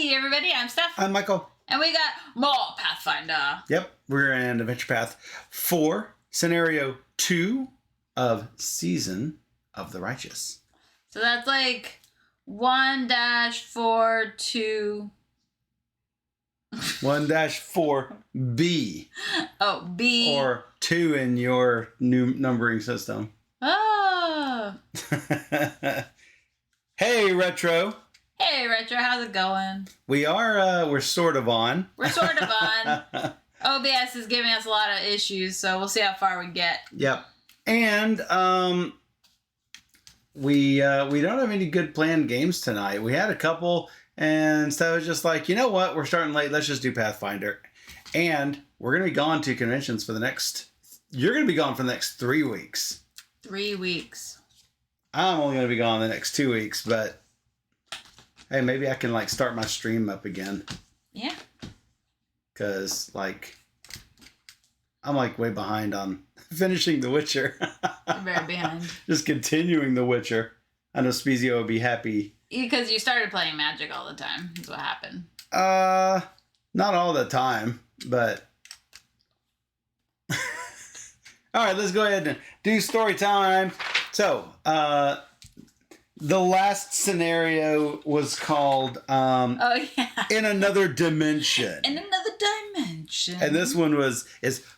Hey everybody, I'm Steph. I'm Michael. And we got more Pathfinder. Yep, we're in Adventure Path 4, Scenario 2 of Season of the Righteous. So that's like 1-4-2. 1-4B. Oh, B. Or 2 in your new numbering system. Oh. Hey, Retro. Hey, Retro, how's it going? We're sort of on. We're sort of on. OBS is giving us a lot of issues, so we'll see how far we get. Yep. And we don't have any good planned games tonight. We had a couple, and Steph was just like, you know what? We're starting late. Let's just do Pathfinder. And we're going to be gone to conventions for the next... You're going to be gone for the next 3 weeks. 3 weeks. I'm only going to be gone the next 2 weeks, but... Hey, maybe I can, start my stream up again. Yeah. Because, I'm, way behind on finishing The Witcher. You're very behind. Just continuing The Witcher. I know Spezio would be happy. Because you started playing Magic all the time. That's what happened. Not all the time, but... All right, let's go ahead and do story time. So, the last scenario was called oh yeah, In Another Dimension. In Another Dimension. And this one is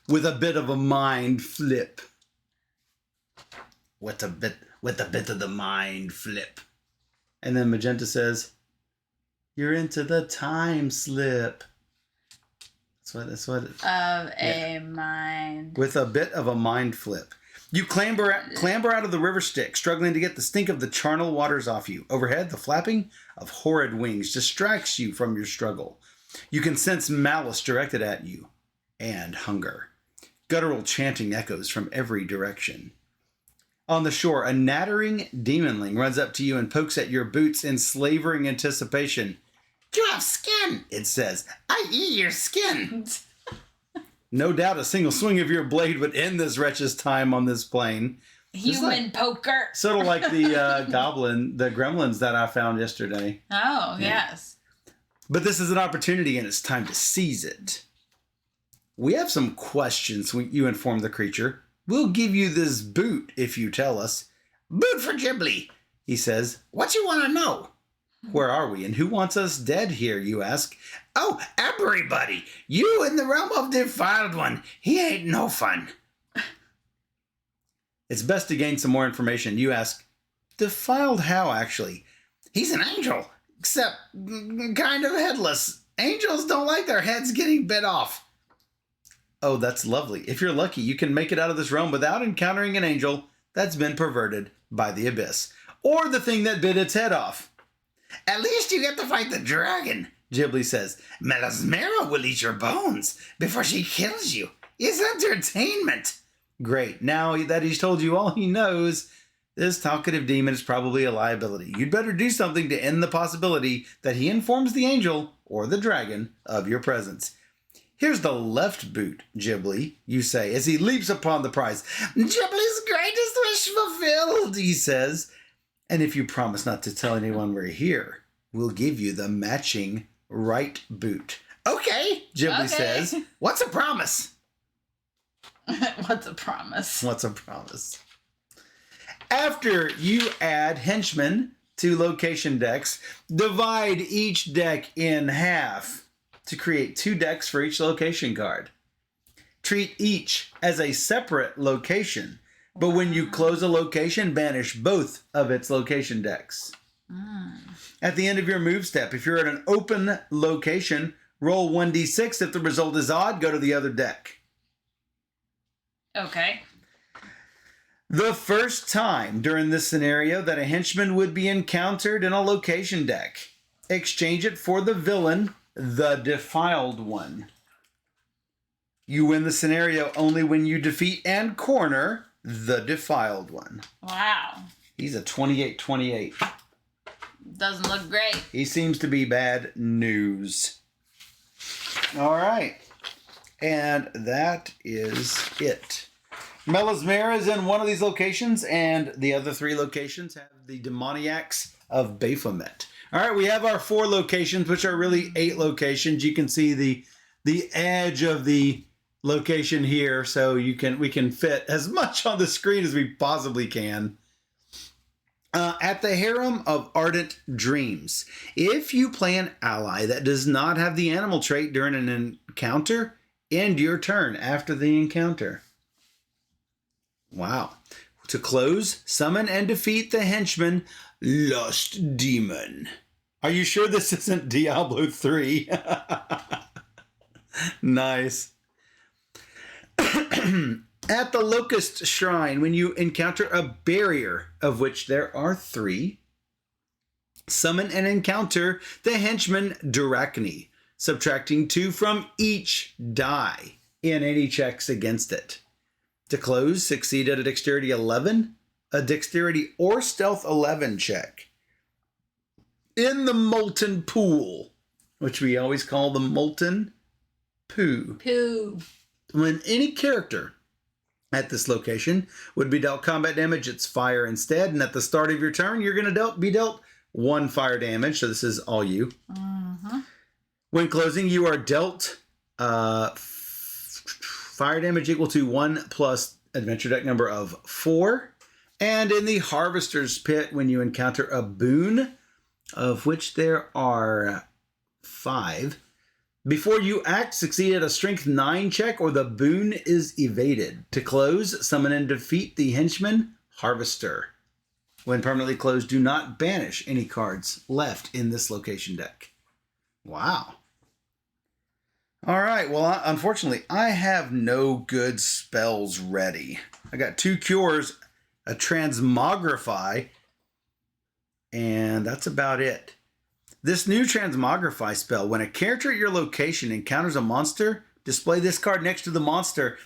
with a bit of a mind flip. With a bit of the mind flip. And then Magenta says, "You're into the time slip." That's what a mind. With a bit of a mind flip. You clamber out of the river Styx, struggling to get the stink of the charnel waters off you. Overhead, the flapping of horrid wings distracts you from your struggle. You can sense malice directed at you, and hunger. Guttural chanting echoes from every direction. On the shore, a nattering demonling runs up to you and pokes at your boots in slavering anticipation. "You have skin," it says. "I eat your skin." No doubt a single swing of your blade would end this wretch's time on this plane. Human poker. Sort of like the the gremlins that I found yesterday. Oh, Yeah. yes. But this is an opportunity and it's time to seize it. "We have some questions," you inform the creature. "We'll give you this boot if you tell us." "Boot for Ghibli," he says. "What you want to know?" "Where are we and who wants us dead here," you ask. "Oh, everybody. You in the realm of Defiled One. He ain't no fun." It's best to gain some more information. You ask, "Defiled how, actually?" "He's an angel, except kind of headless. Angels don't like their heads getting bit off." "Oh, that's lovely. If you're lucky, you can make it out of this realm without encountering an angel that's been perverted by the abyss. Or the thing that bit its head off." "At least you get to fight the dragon," Ghibli says. "Melasmera will eat your bones before she kills you. It's entertainment." Great. Now that he's told you all he knows, this talkative demon is probably a liability. You'd better do something to end the possibility that he informs the angel or the dragon of your presence. "Here's the left boot, Ghibli," you say as he leaps upon the prize. "Ghibli's greatest wish fulfilled," he says. "And if you promise not to tell anyone we're here, we'll give you the matching right boot." "Okay," Ghibli says. "What's a promise?" What's a promise? What's a promise? After you add henchmen to location decks, divide each deck in half to create 2 decks for each location card. Treat each as a separate location. But when you close a location, banish both of its location decks. At the end of your move step, if you're at an open location, roll 1d6. If the result is odd, go to the other deck. Okay. The first time during this scenario that a henchman would be encountered in a location deck, exchange it for the villain, the Defiled One. You win the scenario only when you defeat and corner the Defiled One. Wow. He's a 28-28. Doesn't look great. He seems to be bad news. All right. And that is it. Melasmera is in one of these locations, and the other 3 locations have the Demoniacs of Baphomet. All right, we have our 4 locations, which are really 8 locations. You can see the edge of the location here, so we can fit as much on the screen as we possibly can. At the Harem of Ardent Dreams, if you play an ally that does not have the animal trait during an encounter, end your turn after the encounter. Wow. To close, summon and defeat the henchman Lost Demon. Are you sure this isn't Diablo 3? Nice. At the Locust Shrine, when you encounter a barrier, of which there are 3, summon and encounter the henchman Drachni, subtracting 2 from each die in any checks against it. To close, succeed at a dexterity 11, a dexterity or stealth 11 check. In the Molten Pool, which we always call the Molten Poo. When any character at this location would be dealt combat damage, it's fire instead. And at the start of your turn, you're going to be dealt 1 fire damage. So this is all you. When closing, you are dealt fire damage equal to 1 plus adventure deck number of 4. And in the Harvester's Pit, when you encounter a boon, of which there are 5, before you act, succeed at a strength 9 check or the boon is evaded. To close, summon and defeat the henchman Harvester. When permanently closed, do not banish any cards left in this location deck. Wow. All right, well, unfortunately, I have no good spells ready. I got 2 cures, a transmogrify, and that's about it. This new transmogrify spell, when a character at your location encounters a monster, display this card next to the monster,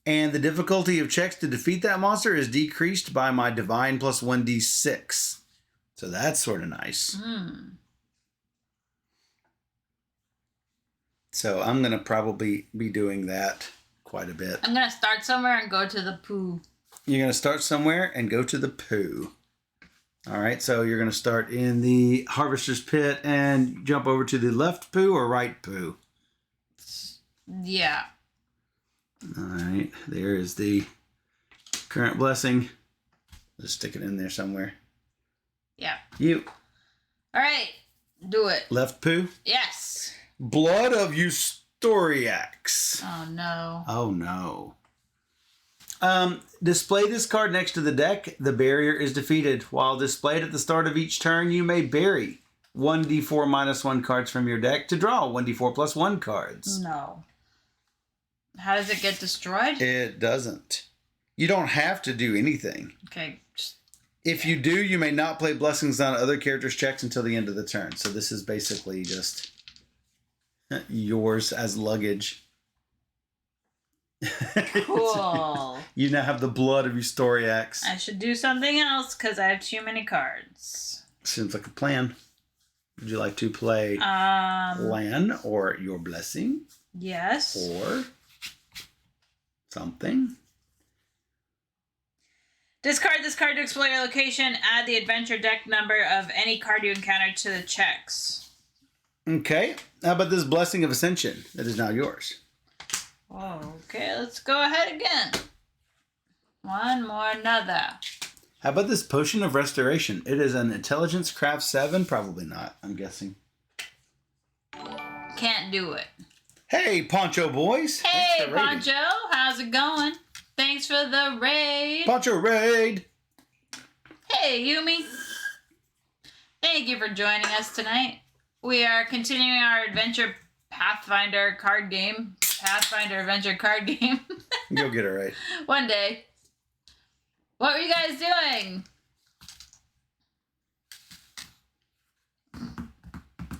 and the difficulty of checks to defeat that monster is decreased by my divine plus 1d6. So that's sort of nice. So I'm going to probably be doing that quite a bit. I'm going to start somewhere and go to the poo. You're going to start somewhere and go to the poo. All right, so you're going to start in the Harvester's Pit and jump over to the left poo or right poo? Yeah. All right, there is the current blessing. Just stick it in there somewhere. Yeah. You. All right, do it. Left poo? Yes. Blood of Eustoriax. Oh, no. Oh, no. Display this card next to the deck. The barrier is defeated. While displayed at the start of each turn, you may bury 1d4 minus 1 cards from your deck to draw 1d4 plus 1 cards. No. How does it get destroyed? It doesn't. You don't have to do anything. Okay. If you do, you may not play blessings on other characters' checks until the end of the turn. So this is basically just yours as luggage. Cool. You now have the blood of Eustoriax. I should do something else because I have too many cards. Seems like a plan. Would you like to play Lan or Your Blessing? Yes. Or something? Discard this card to explore your location. Add the adventure deck number of any card you encounter to the checks. Okay. How about this Blessing of Ascension that is now yours? Okay, let's go ahead again. One more another. How about this Potion of Restoration? It is an Intelligence Craft 7? Probably not, I'm guessing. Can't do it. Hey, Poncho Boys. Hey, Poncho. How's it going? Thanks for the raid. Poncho Raid. Hey, Yumi. Thank you for joining us tonight. We are continuing our adventure Pathfinder card game. Pathfinder adventure card game. You'll get it right. One day. What were you guys doing?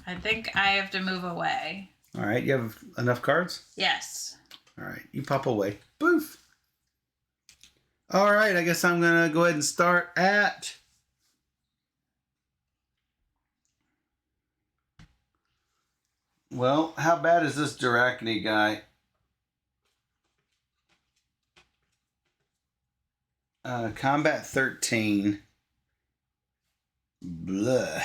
I think I have to move away. All right, you have enough cards? Yes. All right, you pop away. Boof. All right, I guess I'm going to go ahead and start at... Well, how bad is this Drachni guy? Combat 13. Blah.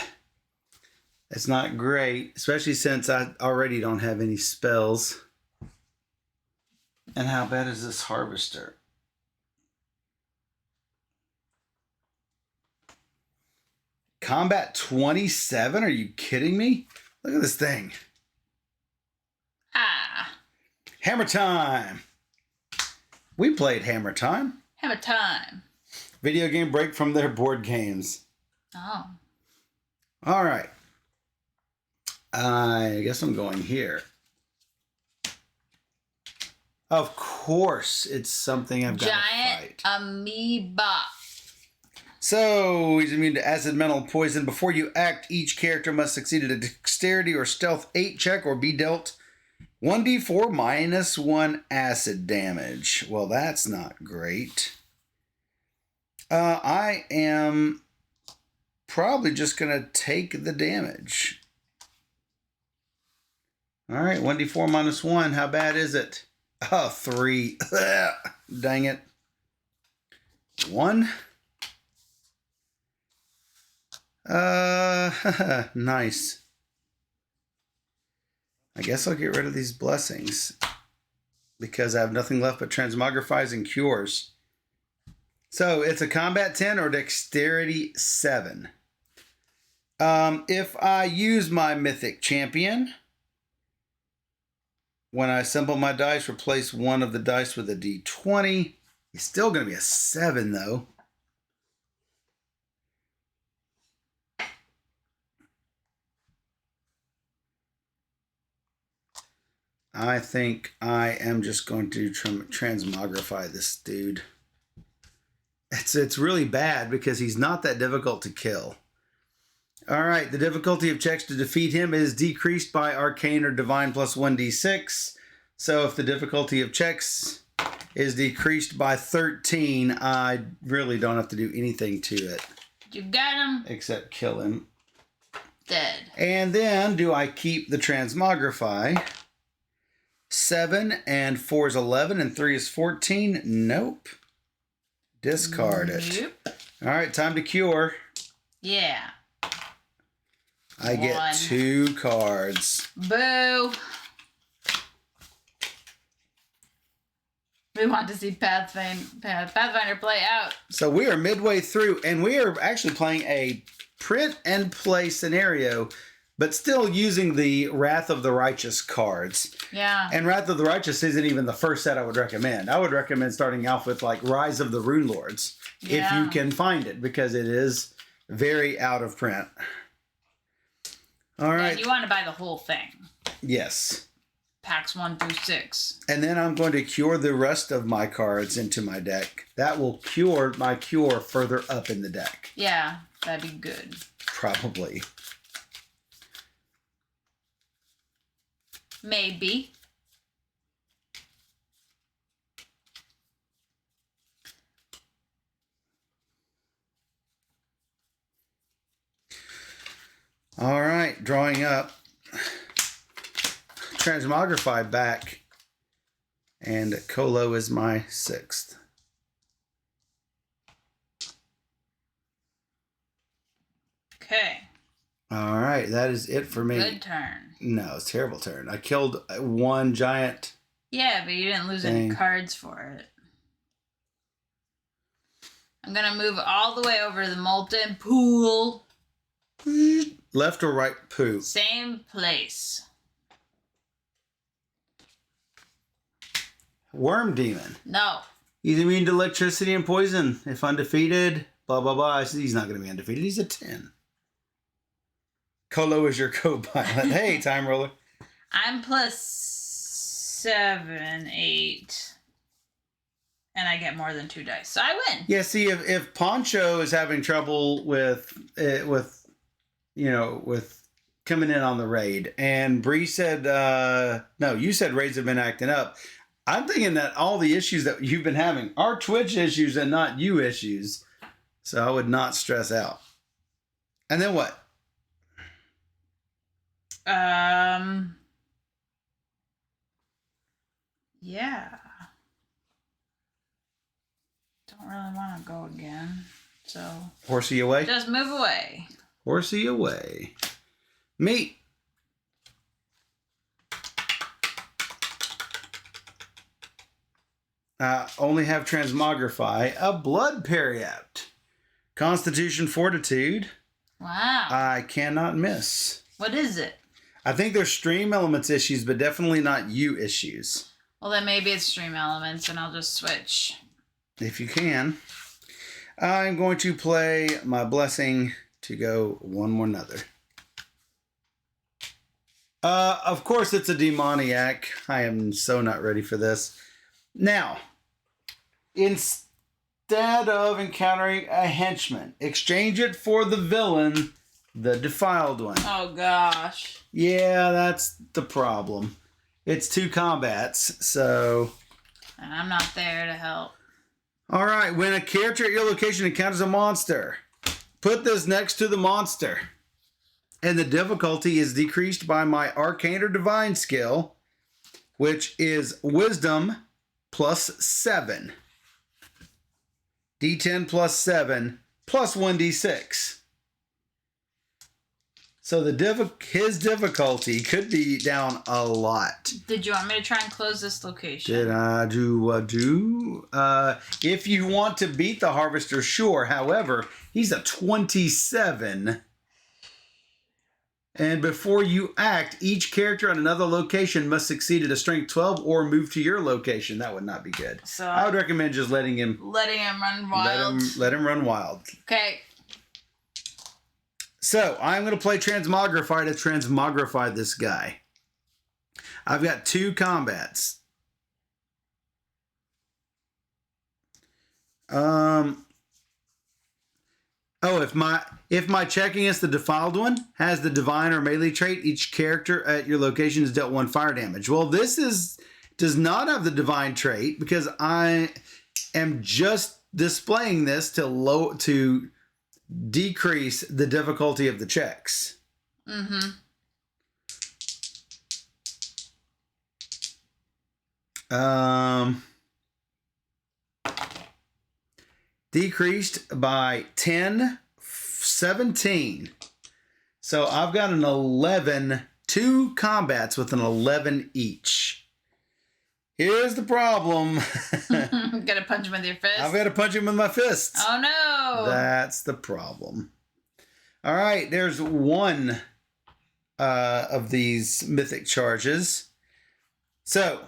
It's not great, especially since I already don't have any spells. And how bad is this harvester? Combat 27? Are you kidding me? Look at this thing. Ah. Hammer time. We played Hammer Time. Hammer time. Video game break from their board games. Oh. All right. I guess I'm going here. Of course, it's something I've got to fight. Giant amoeba. So, he's immune to acid, metal, and poison. Before you act, each character must succeed at a dexterity or stealth 8 check or be dealt 1d4 minus 1 acid damage. Well, that's not great. I am probably just going to take the damage. All right, 1d4 minus 1. How bad is it? Oh, 3. Dang it. 1. Nice. I guess I'll get rid of these blessings because I have nothing left but transmogrifies and cures. So it's a combat 10 or dexterity 7. If I use my mythic champion, when I assemble my dice, replace one of the dice with a d20. It's still going to be a 7 though. I think I am just going to transmogrify this dude. It's really bad because he's not that difficult to kill. All right, the difficulty of checks to defeat him is decreased by arcane or divine plus 1d6. So if the difficulty of checks is decreased by 13, I really don't have to do anything to it. You got him. Except kill him. Dead. And then do I keep the transmogrify? 7 and 4 is 11 and 3 is 14. Nope. Discard it. Nope. All right, time to cure. Yeah. I get 2 cards. Boo. We want to see Pathfinder play out. So we are midway through, and we are actually playing a print and play scenario, but still using the Wrath of the Righteous cards. Yeah. And Wrath of the Righteous isn't even the first set I would recommend. I would recommend starting off with like Rise of the Rune Lords, if you can find it, because it is very out of print. All right. And you want to buy the whole thing. Yes. Packs 1 through 6. And then I'm going to cure the rest of my cards into my deck. That will cure my cure further up in the deck. Yeah, that'd be good. Probably. Maybe. All right, drawing up. Transmogrify back. And Colo is my 6th. Okay. All right, that is it for me. Good turn. No, it's a terrible turn. I killed one giant. Yeah, but you didn't lose any cards for it. I'm going to move all the way over to the molten pool. Left or right poo? Same place. Worm Demon. No. He's immune to electricity and poison. If undefeated, blah, blah, blah. He's not going to be undefeated. He's a 10. Colo is your co-pilot. Hey, time roller. I'm plus 7, 8. And I get more than 2 dice. So I win. Yeah, see, if Poncho is having trouble with coming in on the raid, and Bree said, no, you said raids have been acting up. I'm thinking that all the issues that you've been having are Twitch issues and not you issues. So I would not stress out. And then what? Yeah. Don't really want to go again. So. Horsey away? Just move away. Horsey away. Me. Only have Transmogrify, a Blood Periapt, Constitution Fortitude. Wow. I cannot miss. What is it? I think there's Stream Elements issues, but definitely not you issues. Well, then maybe it's Stream Elements, and I'll just switch. If you can. I'm going to play my Blessing to go one more another. Of course, it's a Demoniac. I am so not ready for this. Now, instead of encountering a henchman, exchange it for the villain, the Defiled One. Oh, gosh. Yeah, that's the problem. It's 2 combats, so... And I'm not there to help. All right, when a character at your location encounters a monster, put this next to the monster. And the difficulty is decreased by my Arcane or Divine skill, which is Wisdom plus 7. D10 plus 7 plus 1d6. So his difficulty could be down a lot. Did you want me to try and close this location? Did I do? If you want to beat the Harvester, sure. However, he's a 27. And before you act, each character on another location must succeed at a strength 12 or move to your location. That would not be good. So I would recommend just letting him run wild. Let him run wild. Okay. So I'm going to play Transmogrify to Transmogrify this guy. I've got 2 combats. Oh, if my check against the Defiled One has the Divine or Melee trait, each character at your location is dealt 1 fire damage. Well, this does not have the Divine trait because I am just displaying this to decrease the difficulty of the checks. Mm-hmm. Decreased by 10, 17. So I've got an 11, 2 combats with an 11 each. Here's the problem. Gotta punch him with your fist? I've got to punch him with my fists. Oh no! That's the problem. All right, there's one of these Mythic Charges. So,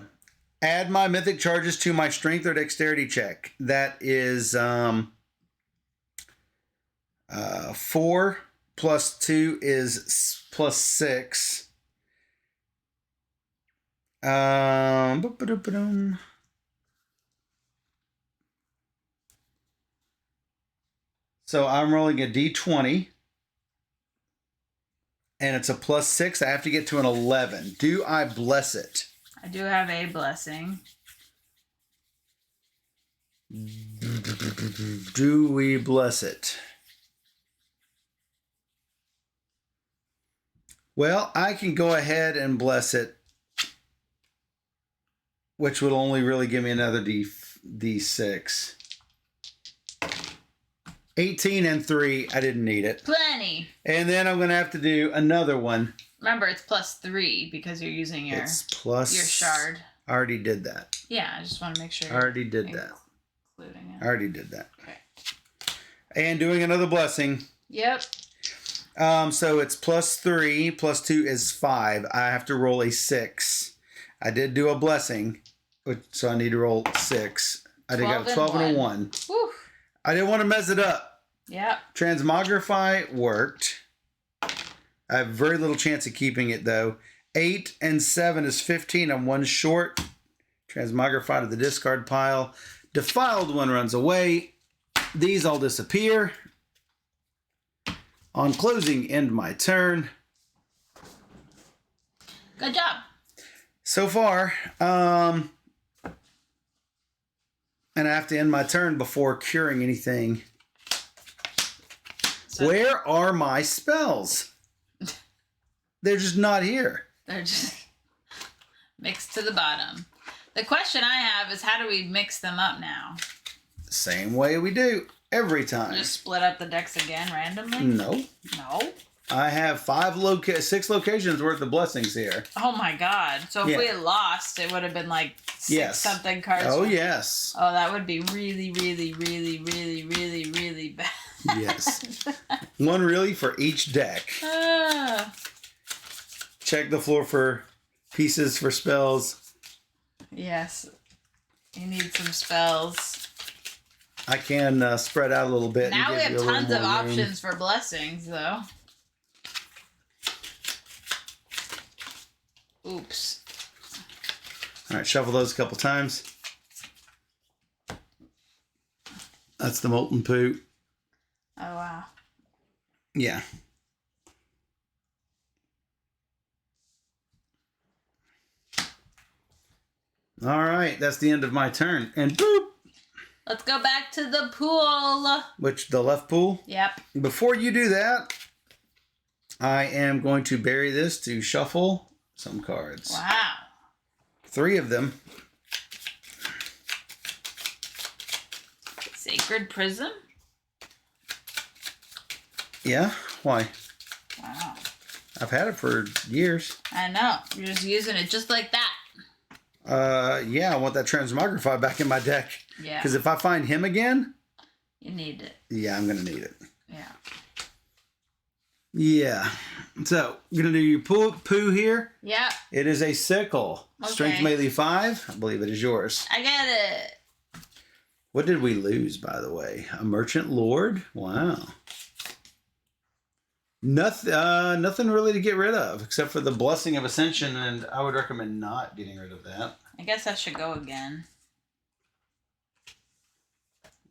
add my Mythic Charges to my Strength or Dexterity check. That is 4 plus 2 is plus 6. So I'm rolling a d20. And it's a plus 6. I have to get to an 11. Do I bless it? I do have a blessing. Do we bless it? Well, I can go ahead and bless it, which would only really give me another D6. 18 and 3, I didn't need it. Plenty. And then I'm going to have to do another one. Remember, it's plus 3 because you're using your shard. I already did that. Yeah, I just want to make sure. I already did that. Including it. I already did that. Okay. And doing another blessing. Yep. So it's plus 3, plus 2 is 5. I have to roll a 6. I did do a blessing, so I need to roll 6. I did got a 12 and a 1. Whew. I didn't want to mess it up. Yep. Transmogrify worked. I have very little chance of keeping it, though. 8 and 7 is 15. I'm 1 short. Transmogrify to the discard pile. Defiled One runs away. These all disappear. On closing, end my turn. Good job. So far, and I have to end my turn before curing anything. So, where are my spells? They're just not here. They're just mixed to the bottom. The question I have is, how do we mix them up now? Same way we do every time. Just split up the decks again randomly? No. No? I have 6 locations worth of blessings here. Oh my god. So if we had lost, it would have been like 6 something cards. Oh, yes. Oh, that would be really, really, really, really, really, really bad. Yes. One really for each deck. Check the floor for pieces for spells. Yes. You need some spells. I can spread out a little bit. Now we have tons of room. options for blessings, though. Oops. All right, shuffle those a couple times. That's the molten poo. Oh, wow. Yeah. All right, that's the end of my turn. And boop! Let's go back to the pool. Which, the left pool? Yep. Before you do that, I am going to bury this to shuffle some cards. Wow. 3 of them. Sacred Prism? Yeah? Why? Wow. I've had it for years. I know. You're just using it just like that. Yeah, I want that Transmogrify back in my deck. Yeah. Because if I find him again... You need it. Yeah, I'm going to need it. Yeah. Yeah. So, you're going to do your poo here. Yeah. It is a sickle. Okay. Strength melee 5. I believe it is yours. I got it. What did we lose, by the way? A Merchant Lord? Wow. Nothing really to get rid of, except for the Blessing of Ascension, and I would recommend not getting rid of that. I guess I should go again.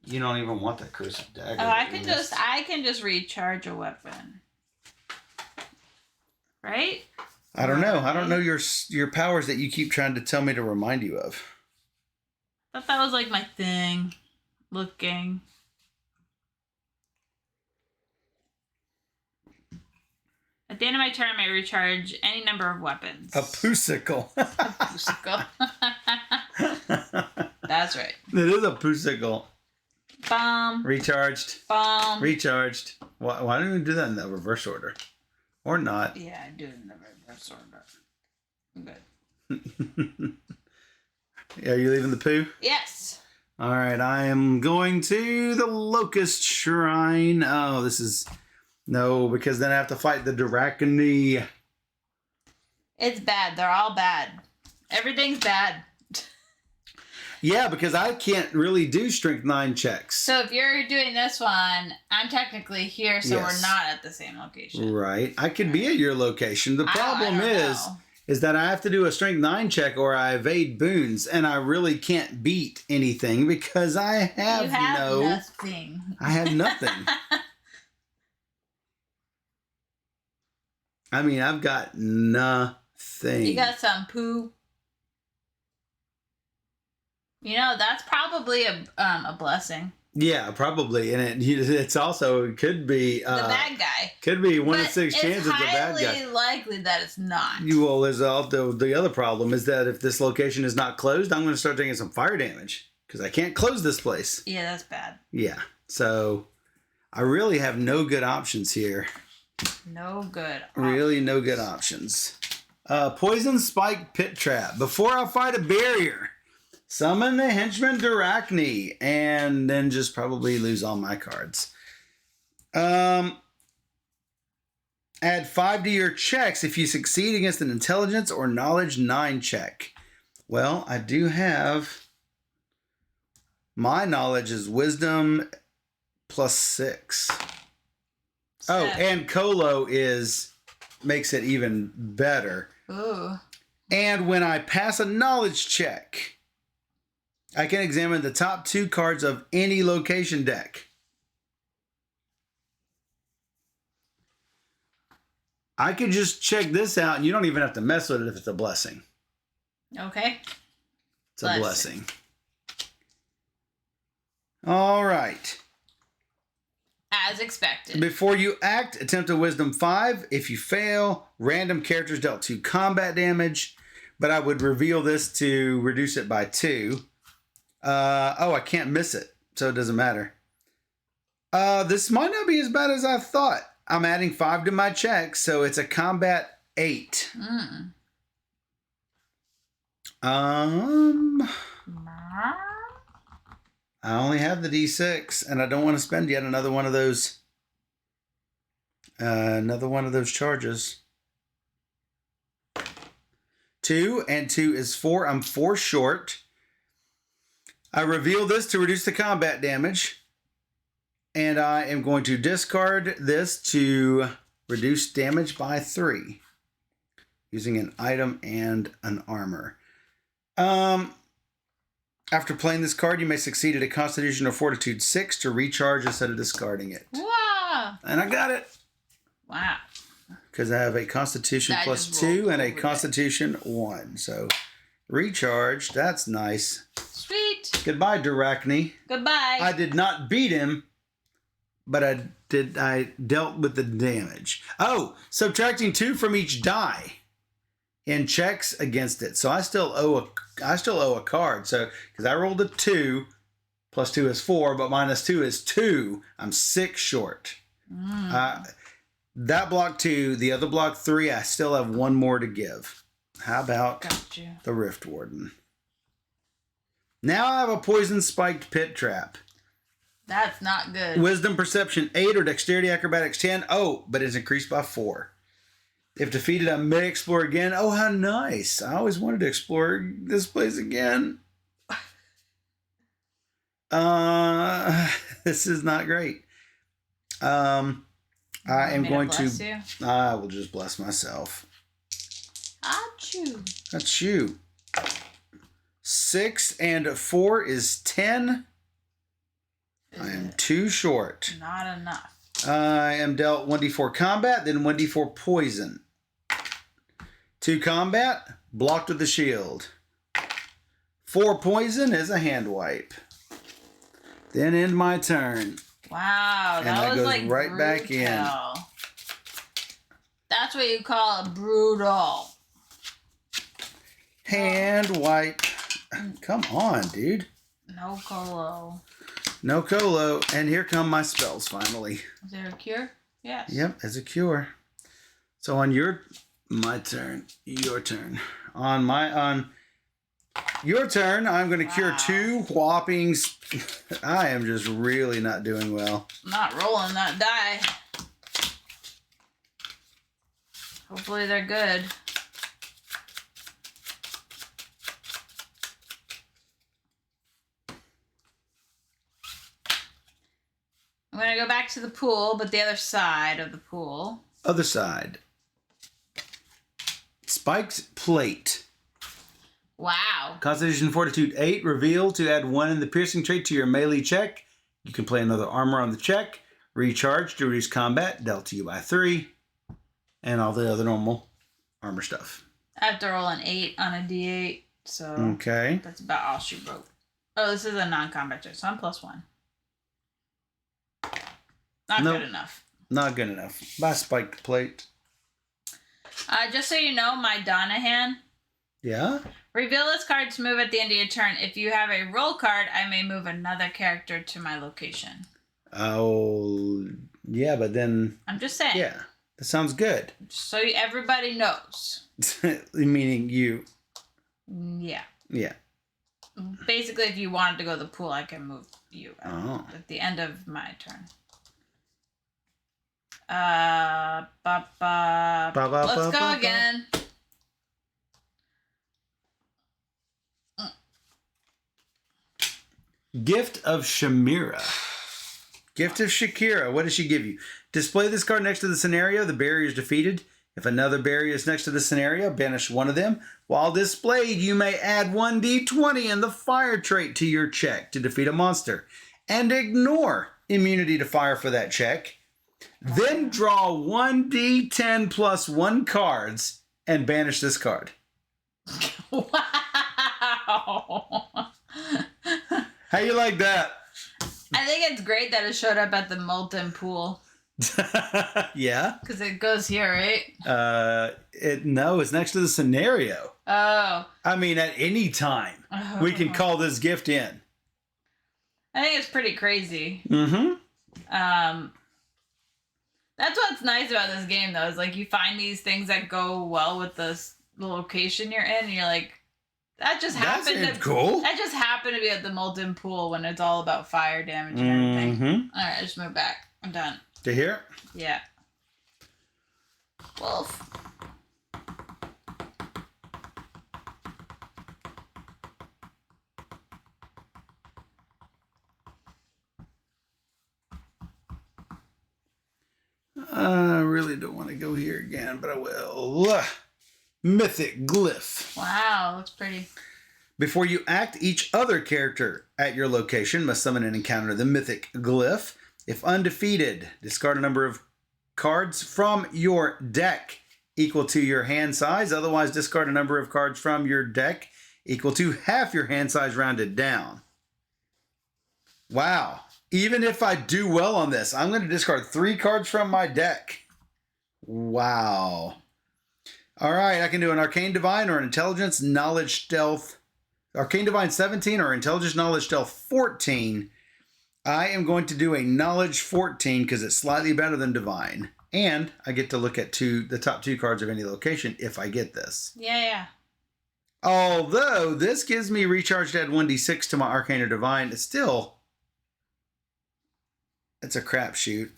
You don't even want that Cursed Dagger. Oh, I can just recharge a weapon. Right? I don't know. I don't know your powers that you keep trying to tell me to remind you of. I thought that was like my thing. Looking. At the end of my turn, I may recharge any number of weapons. A Poosicle. That's right. It is a Poosicle. Bomb. Recharged. Bomb. Recharged. Why don't we do that in the reverse order? Or not? Yeah, I do it in the reverse order. I'm good. Are you leaving the poo? Yes. All right, I am going to the Locust Shrine. Oh, this is... No, because then I have to fight the Dracony. It's bad. They're all bad. Everything's bad. Yeah, because I can't really do Strength 9 checks. So if you're doing this one, I'm technically here, so Yes. we're not at the same location. Right. I could be at your location. The problem is that I have to do a Strength 9 check or I evade boons, and I really can't beat anything because I have, nothing. I have nothing. I mean, I've got nothing. You got some poo. You know, that's probably a blessing. Yeah, probably, and it's also it could be The bad guy. Could be 1 in 6 chance it's the bad guy. It's highly likely that it's not. Well, there's also the other problem is that if this location is not closed, I'm going to start taking some fire damage because I can't close this place. Yeah, that's bad. Yeah, so I really have no good options here. No good. Really, no good options. Poison Spike Pit Trap. Before I fight a barrier, summon the henchman Dracony, and then just probably lose all my cards. Add 5 to your checks if you succeed against an Intelligence or Knowledge 9 check. Well, I do have... My knowledge is Wisdom +6. Oh, and Colo makes it even better. Ooh. And when I pass a knowledge check, I can examine the top 2 cards of any location deck. I could just check this out, and you don't even have to mess with it if it's a blessing. Okay. It's a blessing. All right. As expected. Before you act, attempt a Wisdom 5. If you fail, random characters dealt 2 combat damage, but I would reveal this to reduce it by 2. I can't miss it, so it doesn't matter. This might not be as bad as I thought. I'm adding 5 to my check, so it's a combat 8. I only have the D6, and I don't want to spend yet another one of those. Another one of those charges. 2 and 2 is 4. I'm 4 short. I reveal this to reduce the combat damage. And I am going to discard this to reduce damage by 3. Using an item and an armor. After playing this card, you may succeed at a Constitution or Fortitude 6 to recharge instead of discarding it. Wow. And I got it. Wow. Because I have a Constitution plus 2 and a Constitution 1. So, recharge. That's nice. Sweet. Goodbye, Duracne. Goodbye. I did not beat him, but I dealt with the damage. Oh, subtracting 2 from each die in checks against it. So I still owe a card. So because I rolled a 2, plus 2 is 4, but minus 2 is 2. I'm 6 short. That block 2, the other block 3, I still have 1 more to give. How about the Rift Warden? Now I have a poison spiked pit trap. That's not good. Wisdom Perception 8 or Dexterity Acrobatics 10. Oh, but it's increased by 4. If defeated, I may explore again. Oh, how nice. I always wanted to explore this place again. This is not great. I am going to... I will just bless myself. Achoo. Achoo. 6 and 4 is 10. I am too short. Not enough. I am dealt 1d4 combat, then 1d4 poison. 2 combat, blocked with the shield. 4 poison is a hand wipe. Then end my turn. Wow, that was goes like right brutal. back in. That's what you call a brutal. Hand wipe. Come on, dude. No colo. No colo. And here come my spells finally. Is there a cure? Yes. Yep, as a cure. So on my turn, your turn. On your turn, I'm going to cure 2 whopping. I am just really not doing well. I'm not rolling that die. Hopefully they're good. I'm going to go back to the pool, but the other side of the pool. Other side. Spiked plate. Wow. Constitution Fortitude 8. Reveal to add 1 in the piercing trait to your melee check. You can play another armor on the check. Recharge to reduce combat. Dealt to you by 3. And all the other normal armor stuff. I have to roll an 8 on a d8. So okay. That's about all she wrote. Oh, this is a non-combat check, so I'm +1. Not good enough. Not good enough. By spiked plate. Just so you know, my Donahan. Yeah? Reveal this card to move at the end of your turn. If you have a roll card, I may move another character to my location. Oh, yeah, but then... I'm just saying. Yeah, that sounds good. So everybody knows. Meaning you. Yeah. Yeah. Basically, if you wanted to go to the pool, I can move you at the end of my turn. Let's go again. Gift of Shamira. Gift of Shakira. What does she give you? Display this card next to the scenario. The barrier is defeated. If another barrier is next to the scenario, banish one of them. While displayed, you may add 1d20 in the fire trait to your check to defeat a monster. And ignore immunity to fire for that check. Then draw 1d10 plus 1 cards and banish this card. Wow. How you like that? I think it's great that it showed up at the molten pool. Yeah? Because it goes here, right? No, it's next to the scenario. Oh. I mean, at any time, we can call this gift in. I think it's pretty crazy. Mm-hmm. That's what's nice about this game, though, is like you find these things that go well with the location you're in, and you're like, that just happened to cool. That just happened to be at the molten pool when it's all about fire damage and everything. All right, I just moved back. I'm done. To here? Yeah. Wolf. I really don't want to go here again, but I will. Mythic Glyph. Wow, looks pretty. Before you act, each other character at your location must summon and encounter the Mythic Glyph. If undefeated, discard a number of cards from your deck equal to your hand size. Otherwise, discard a number of cards from your deck equal to half your hand size rounded down. Wow. Even if I do well on this, I'm going to discard 3 cards from my deck. Wow. All right, I can do an Arcane Divine or an Intelligence, Knowledge, Stealth. Arcane Divine 17 or Intelligence, Knowledge, Stealth 14. I am going to do a Knowledge 14 because it's slightly better than Divine. And I get to look at the top 2 cards of any location if I get this. Yeah. Although this gives me recharge to add 1d6 to my Arcane or Divine, it's still... It's a crapshoot.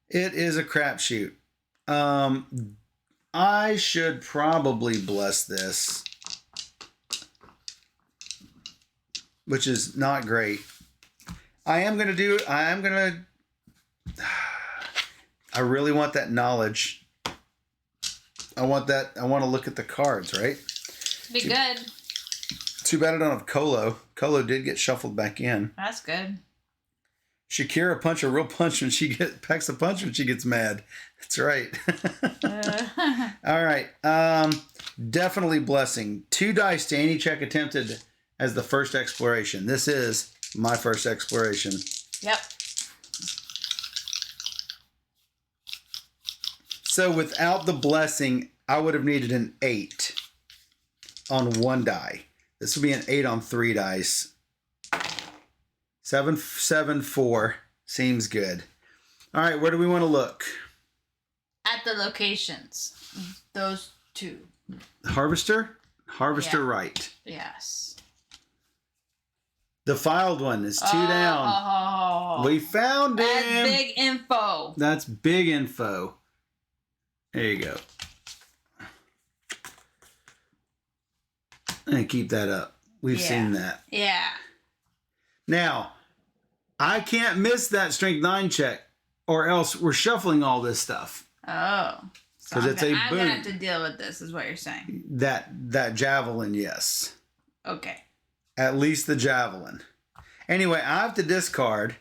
It is a crapshoot. I should probably bless this, which is not great. I really want that knowledge. I want to look at the cards, right? Be good. Too bad I don't have Colo. Colo did get shuffled back in. That's good. Shakira punch a real punch when packs a punch when she gets mad. That's right. All right. Definitely blessing. 2 dice to any check attempted as the first exploration. This is my first exploration. Yep. So without the blessing, I would have needed an 8 on 1 die. This would be an 8 on 3 dice. 7, 7, 4. Seems good. All right, where do we want to look? At the locations. Those 2. Harvester? Harvester Yeah. right. Yes. The filed one is 2 down. We found him. That's big info. That's big info. There you go. And keep that up. We've seen that. Yeah. Now, I can't miss that strength 9 check, or else we're shuffling all this stuff. Oh. So Because I'm boon. going to have to deal with this, is what you're saying. That javelin, yes. Okay. At least the javelin. Anyway, I have to discard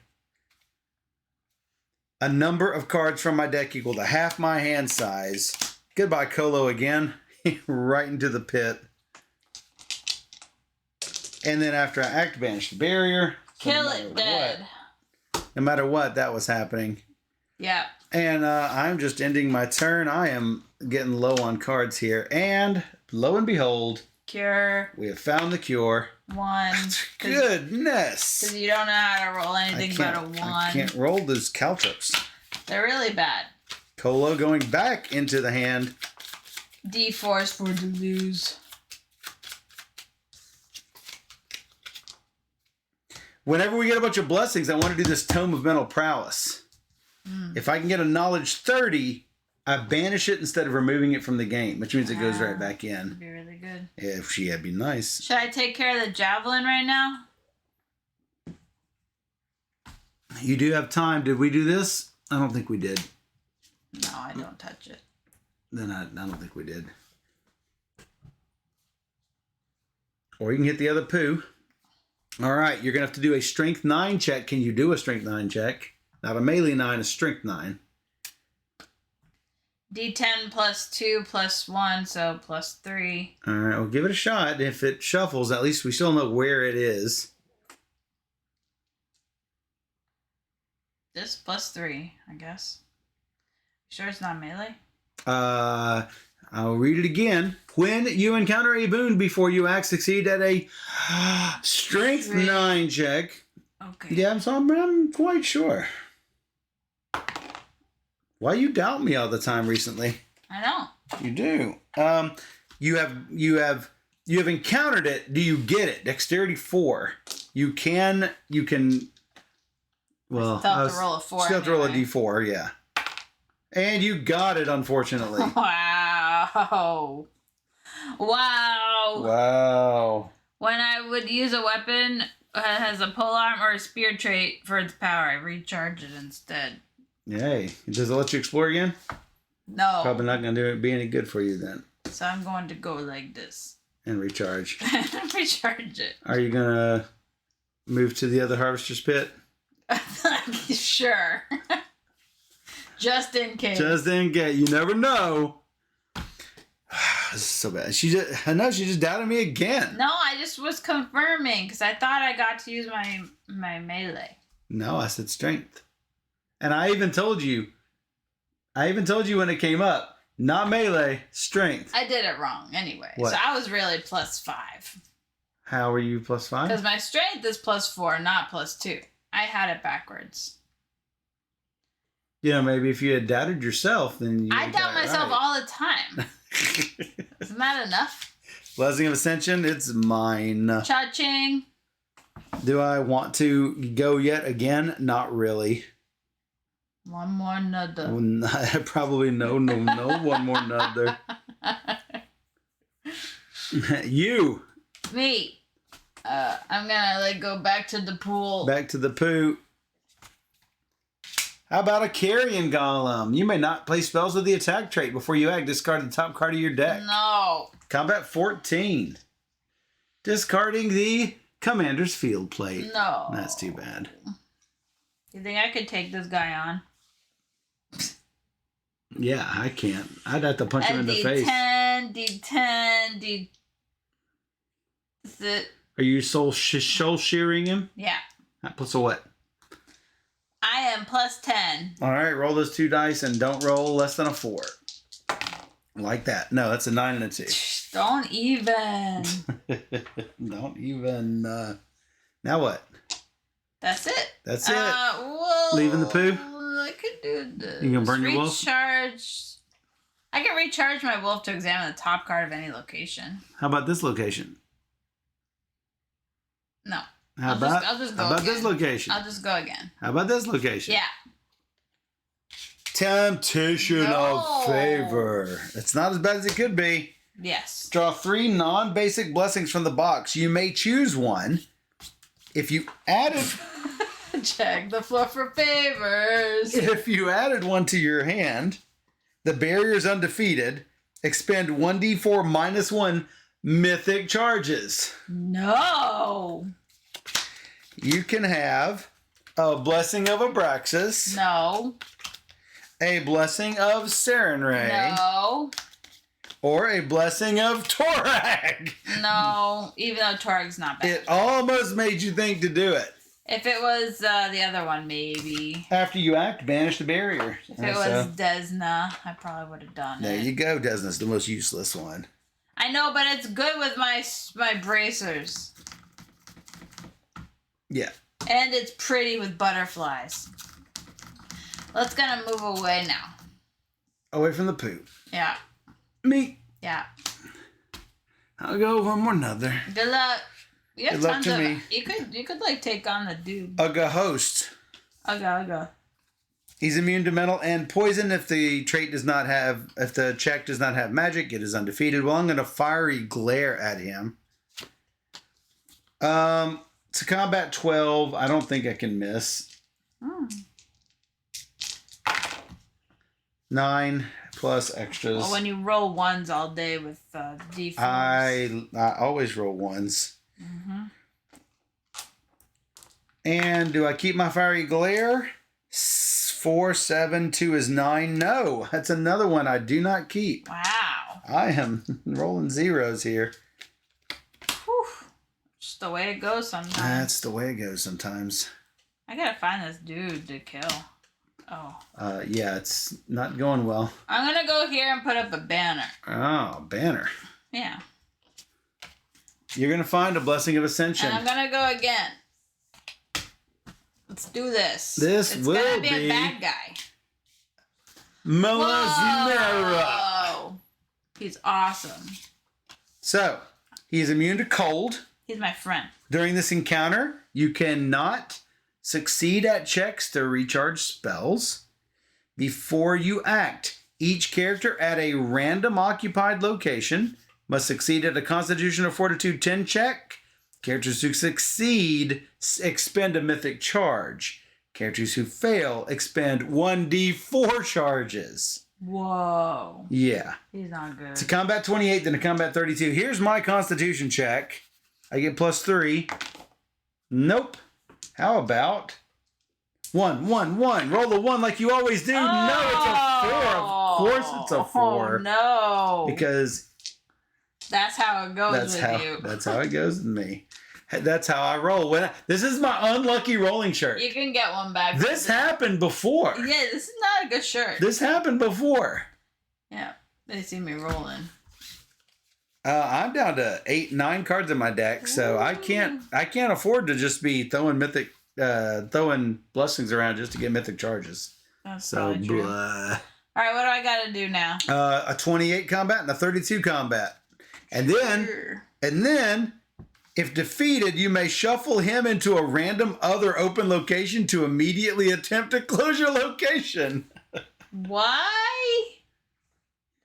a number of cards from my deck equal to half my hand size. Goodbye, Colo again. Right into the pit. And then after I act, banish the barrier. Kill it dead. No matter what, that was happening. Yeah. And I'm just ending my turn. I am getting low on cards here. And lo and behold, Cure. we have found the cure. 1. Goodness. Because you don't know how to roll anything but a 1. I can't roll those caltrops. They're really bad. Colo going back into the hand. D4's for the lose. Whenever we get a bunch of blessings, I want to do this Tome of Mental Prowess. If I can get a Knowledge 30, I banish it instead of removing it from the game, which means it goes right back in. That'd be really good. If she had been nice. Should I take care of the javelin right now? You do have time. Did we do this? I don't think we did. No, I don't touch it. Then I don't think we did. Or you can hit the other poo. All right, you're going to have to do a Strength 9 check. Can you do a Strength 9 check? Not a melee 9, a Strength 9. D10 plus 2 plus 1, so plus 3. All right, well, give it a shot. If it shuffles, at least we still know where it is. This plus 3, I guess. Sure it's not melee? I'll read it again. When you encounter a boon before you act, succeed at a Strength 9 check. Okay. Yeah, I'm quite sure. Why you doubt me all the time recently? I know. You do. You have encountered it. Do you get it? Dexterity 4. You can. Well, still have to roll a 4. Still have to roll a D4. Yeah. And you got it, unfortunately. Wow. Wow. When I would use a weapon that has a polearm or a spear trait for its power, I recharge it instead. Yay. Does it let you explore again? No. Probably not going to be any good for you then. So I'm going to go like this. And recharge. Recharge it. Are you going to move to the other harvester's pit? Sure. Just in case. Just in case. You never know. This is so bad. She just doubted me again. No, I just was confirming because I thought I got to use my melee. No, I said strength. And I even told you when it came up, not melee, strength. I did it wrong anyway. What? So I was really +5. How are you +5? Because my strength is +4, not +2. I had it backwards. Maybe if you had doubted yourself, then you I doubt myself right. all the time. Isn't that enough? Blessing of Ascension, it's mine. Cha-ching. Do I want to go yet again? Not really. One more nudder. Probably no, one more nudder. You. Me. I'm gonna go back to the pool. Back to the poo. How about a carrion golem? You may not play spells with the attack trait before you act. Discard the top card of your deck. No. Combat 14. Discarding the commander's field plate. No. That's too bad. You think I could take this guy on? Yeah, I can't. I'd have to punch him in the face. D10. Is it? Are you soul shearing him? Yeah. Plus a what? I am +10. All right, roll those 2 dice and don't roll less than a 4. Like that. No, that's a 9 and a 2. Don't even. Don't even. Now what? That's it. That's it. Well, Leaving the poo? I could do this. You gonna burn your wolf? Recharge. I can recharge my wolf to examine the top card of any location. How about this location? No. How about this location? I'll just go again. How about this location? Yeah. Temptation of favor. It's not as bad as it could be. Yes. Draw 3 non-basic blessings from the box. You may choose one. If you added... Check the floor for favors. If you added one to your hand, the barrier is undefeated. Expend 1d4 -1 Mythic Charges. No. You can have a Blessing of Abraxas. No. A Blessing of Sarenrae. No. Or a Blessing of Torag. No. Even though Torag's not bad. It almost made you think to do it. If it was the other one, maybe. After you act, banish the barrier. If it was Desna, I probably would have done it. There you go. Desna's the most useless one. I know, but it's good with my bracers. Yeah. And it's pretty with butterflies. Let's gonna move away now. Away from the poop. Yeah. Me. Yeah. I'll go one more another. Good luck. You have Good luck tons to of. me. You could like take on the dude. Ugga host. Ugga. He's immune to metal and poison if the check does not have magic. It is undefeated. Well, I'm going to fiery glare at him. To combat 12, I don't think I can miss. 9 plus extras. Well, when you roll ones all day with D4s. I always roll ones. Mm-hmm. And do I keep my fiery glare? 4, 7, 2 is 9. No, that's another one I do not keep. Wow. I am rolling zeros here. Whew. Just the way it goes sometimes. That's the way it goes sometimes. I gotta find this dude to kill. Oh. Yeah, it's not going well. I'm gonna go here and put up a banner. Oh, banner. Yeah. You're going to find a Blessing of Ascension. And I'm gonna go again. Let's do this. This it's will gonna be a bad guy. Malazumera. Whoa. He's awesome. So, he's immune to cold. He's my friend. During this encounter, you cannot succeed at checks to recharge spells. Before you act, each character at a random occupied location must succeed at a Constitution or Fortitude 10 check. Characters who succeed expend a Mythic Charge. Characters who fail expend 1d4 charges. Whoa. Yeah. He's not good. It's a combat 28, then a combat 32. Here's my Constitution check. I get +3. Nope. How about 1, 1, 1? Roll a 1 like you always do. Oh. No, it's a 4. Of course it's a 4. Oh, no. Because that's how it goes you. That's how it goes with me. That's how I roll. This is my unlucky rolling shirt. You can get one back. This happened before. Yeah, this is not a good shirt. This happened before. Yeah, they see me rolling. I'm down to 8, 9 cards in my deck, so I can't afford to just be throwing blessings around just to get mythic charges. That's so true. blah. All right, what do I got to do now? A 28 combat and a 32 combat, and then. If defeated, you may shuffle him into a random other open location to immediately attempt to close your location. Why?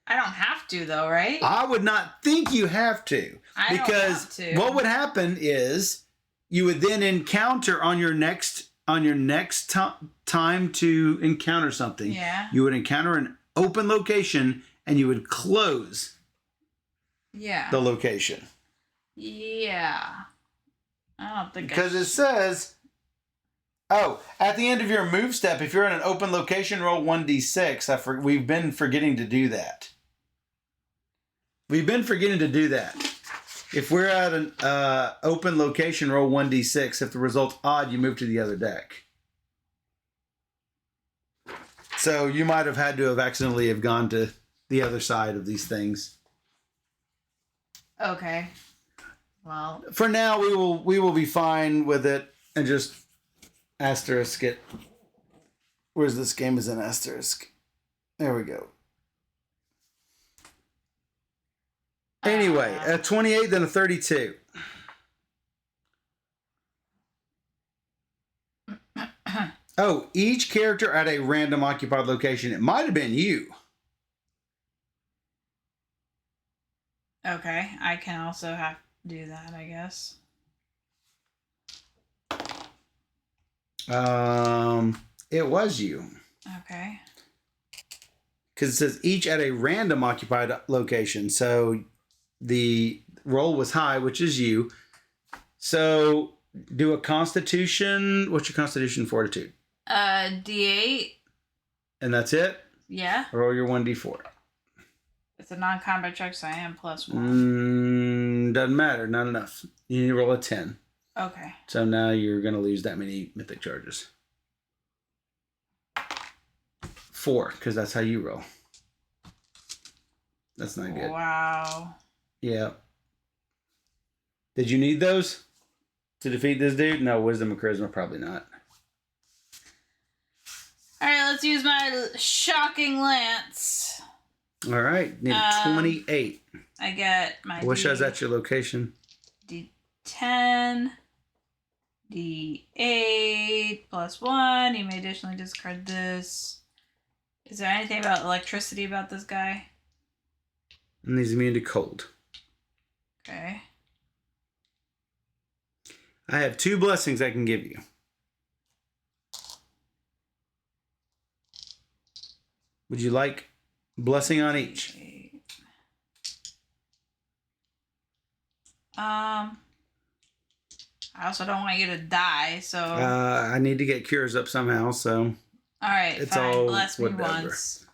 I don't have to, though, right? I would not think you have to. Because what would happen is you would then encounter on your next time to encounter something. Yeah. You would encounter an open location and you would close the location. Yeah. I don't think because it says, at the end of your move step, if you're in an open location, roll 1d6. We've been forgetting to do that. If we're at an open location, roll 1d6. If the result's odd, you move to the other deck. So you might have had to have accidentally have gone to the other side of these things. Okay. Well, for now, we will be fine with it and just asterisk it. Where's this game is an asterisk? There we go. Anyway, a 28, then a 32. Each character at a random occupied location. It might have been you. Okay, I can also do that, I guess. It was you. Okay. Because it says each at a random occupied location. So the roll was high, which is you. So do a Constitution. What's your Constitution Fortitude? D8. And that's it? Yeah. Roll your 1d4. It's a non-combat check, so I am +1. Doesn't matter. Not enough. You need to roll a 10. Okay. So now you're going to lose that many mythic charges. 4, because that's how you roll. That's not good. Wow. Yeah. Did you need those to defeat this dude? No, wisdom and charisma, probably not. All right, let's use my shocking lance. All right, need 28. I get my. What shows at your location? D10, D8 +1. You may additionally discard this. Is there anything about electricity about this guy? And he's immune to cold. Okay. I have 2 blessings I can give you. Would you like blessing on each? I also don't want you to die, so. I need to get cures up somehow, so. All right, it's fine. all Bless me whatever. once.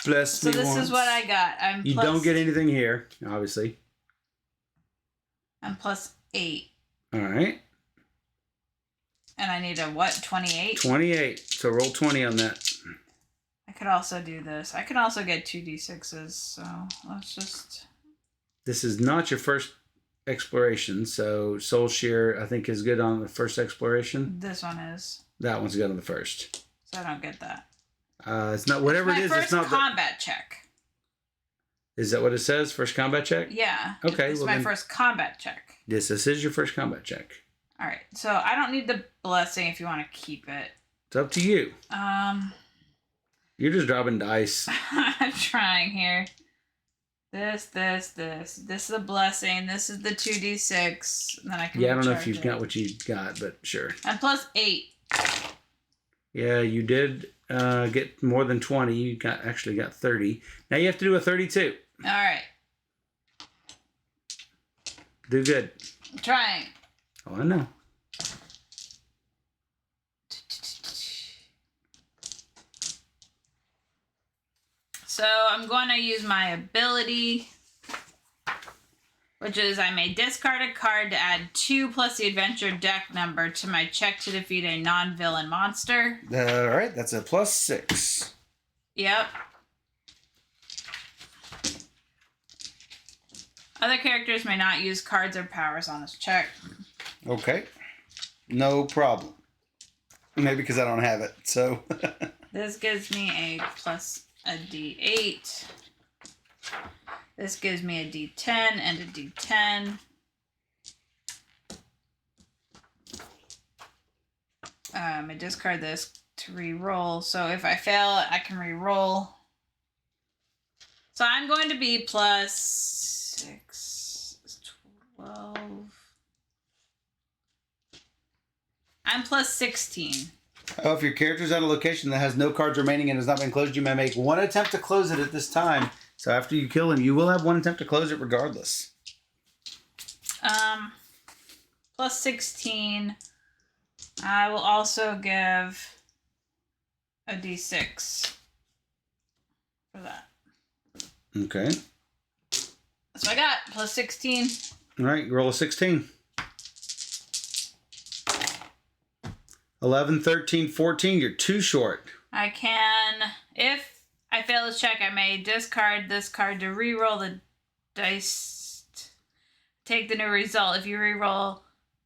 Bless me once. So this is what I got. You don't get anything here, obviously. I'm +8. All right. And I need a what? 28? 28. So roll 20 on that. I could also do this. I could also get 2d6s, so let's just. This is not your first exploration. So Soul Shear, I think, is good on the first exploration. This one is. That one's good on the first. So I don't get that. It's not whatever it is. It's not first combat check. Is that what it says? First combat check? Yeah. Okay. It's my first combat check. Yes, this is your first combat check. All right. So I don't need the blessing if you want to keep it. It's up to you. You're just dropping dice. I'm trying here. This. This is a blessing. This is the 2d6. And then I can. Yeah, I don't know if you've got what you got, but sure. And plus 8. Yeah, you did get more than 20. You actually got 30. Now you have to do a 32. All right. Do good. I'm trying. Oh, I know. So I'm going to use my ability, which is I may discard a card to add 2 plus the adventure deck number to my check to defeat a non-villain monster. All right, that's a +6. Yep. Other characters may not use cards or powers on this check. Okay. No problem. Maybe because I don't have it, so. This gives me a plus a D8. This gives me a D10 and a D10. I discard this to re-roll. So if I fail, I can re-roll. So I'm going to be plus 6, 12. I'm plus 16. Oh, if your character's at a location that has no cards remaining and has not been closed, you may make one attempt to close it at this time. So after you kill him, you will have one attempt to close it regardless. Plus 16. I will also give a D6 for that. Okay. That's what I got. Plus 16. All right, roll a 16. 11, 13, 14. You're too short. I can, if I fail this check, I may discard this card to re-roll the dice. Take the new result. If you re-roll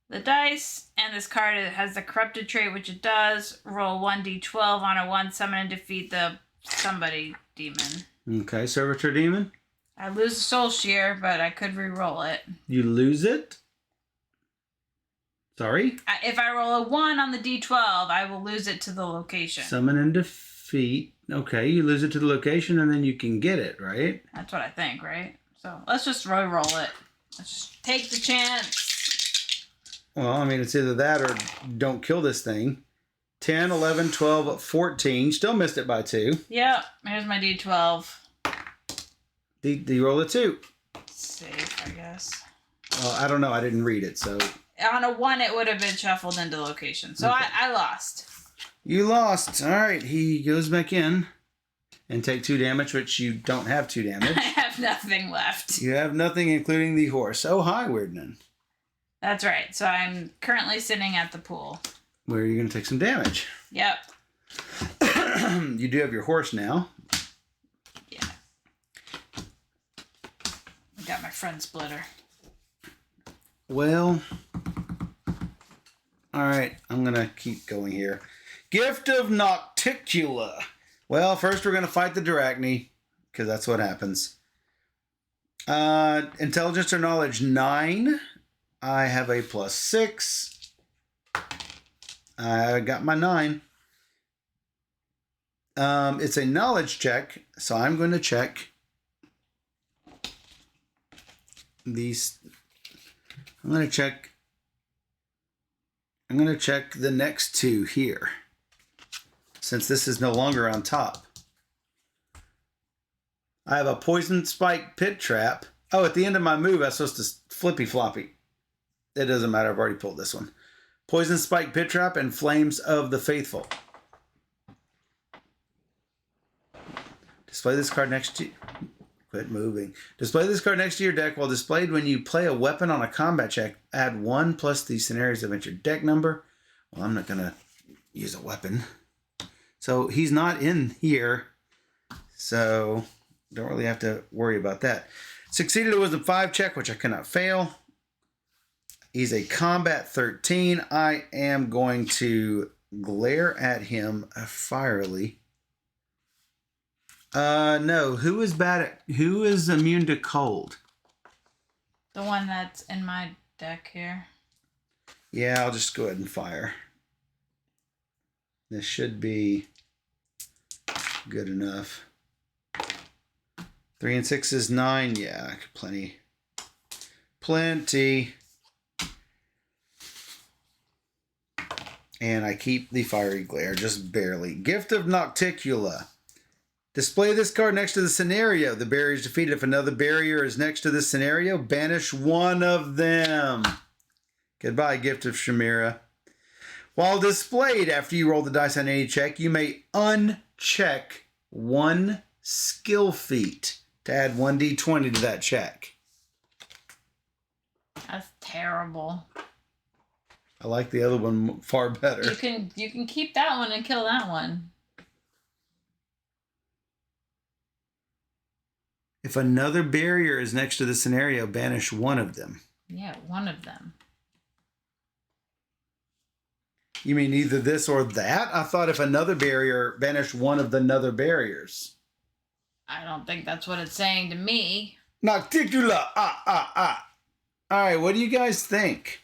the dice and this card has the corrupted trait, which it does, roll 1d12 on a 1, summon and defeat the somebody demon. Okay, Servitor Demon. I lose the Soul Shear, but I could re-roll it. You lose it? Sorry? If I roll a 1 on the d12, I will lose it to the location. Summon and defeat. Okay, you lose it to the location and then you can get it, right? That's what I think, right? So let's just re-roll it. Let's just take the chance. Well, I mean, it's either that or don't kill this thing. 10, 11, 12, 14. Still missed it by 2. Yep. Here's my d12. You roll a 2. Safe, I guess. Well, I don't know. I didn't read it, so. On a 1, it would have been shuffled into location. So Okay. I lost. You lost. All right. He goes back in and take 2 damage, which you don't have 2 damage. I have nothing left. You have nothing, including the horse. Oh, hi, Weirdman. That's right. So I'm currently sitting at the pool. Where you're going to take some damage. Yep. You do have your horse now. Yeah. I got my friend Splitter. Well, all right, I'm going to keep going here. Gift of Nocticula. Well, first we're going to fight the Drachni, because that's what happens. Intelligence or knowledge, 9. I have a +6. I got my 9. It's a knowledge check, so I'm going to check these. I'm going to check the next 2 here, since this is no longer on top. I have a poison spike pit trap. Oh, at the end of my move, I'm supposed to flippy floppy. It doesn't matter. I've already pulled this one. Poison spike pit trap and flames of the faithful. Display this card next to you. Quit moving. Display this card next to your deck. While displayed when you play a weapon on a combat check, add 1 plus the scenario's adventure deck number. Well, I'm not going to use a weapon. So he's not in here. So don't really have to worry about that. Succeeded, it was a 5 check, which I cannot fail. He's a combat 13. I am going to glare at him fierily. No. Who is immune to cold? The one that's in my deck here. Yeah, I'll just go ahead and fire. This should be good enough. 3 and 6 is 9. Yeah, plenty. And I keep the fiery glare, just barely. Gift of Nocticula. Display this card next to the scenario. The barrier is defeated. If another barrier is next to this scenario, banish one of them. Goodbye, Gift of Chimera. While displayed after you roll the dice on any check, you may uncheck one skill feat to add 1d20 to that check. That's terrible. I like the other one far better. You can keep that one and kill that one. If another barrier is next to the scenario, banish one of them. Yeah, one of them. You mean either this or that? I thought if another barrier, banish one of the other barriers. I don't think that's what it's saying to me. Nocticula! Alright, what do you guys think?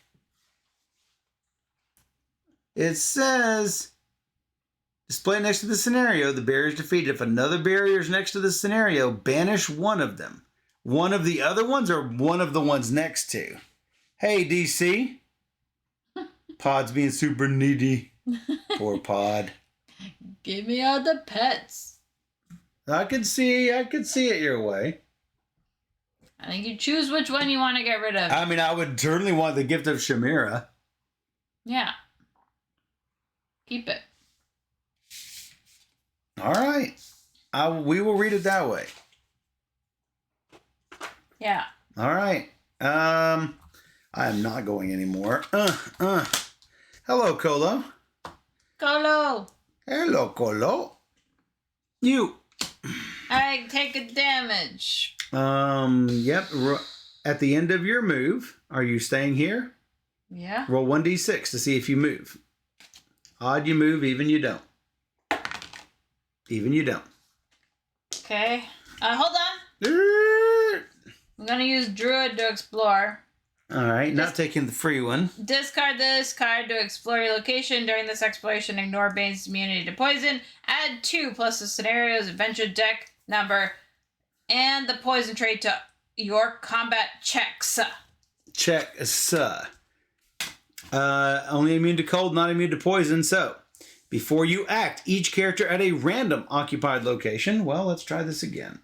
It says, display next to the scenario, the barrier is defeated. If another barrier is next to the scenario, banish one of them. One of the other ones or one of the ones next to? Hey, DC. Pod's being super needy. Poor Pod. Give me all the pets. I could see it your way. I think you choose which one you want to get rid of. I mean, I would certainly want the Gift of Chimera. Yeah. Keep it. All right. We will read it that way. Yeah. All right. I am not going anymore. Hello, Colo. Colo. Hello, Colo. You. I take a damage. Yep. At the end of your move, are you staying here? Yeah. Roll 1d6 to see if you move. Odd you move, even you don't. Even you don't. Okay. Hold on. I'm going to use Druid to explore. All right. Not taking the free one. Discard this card to explore your location. During this exploration, ignore Bane's immunity to poison. Add 2 plus the scenario's adventure deck number and the poison trait to your combat checks. Check, only immune to cold, not immune to poison. So, before you act, each character at a random occupied location. Well, let's try this again.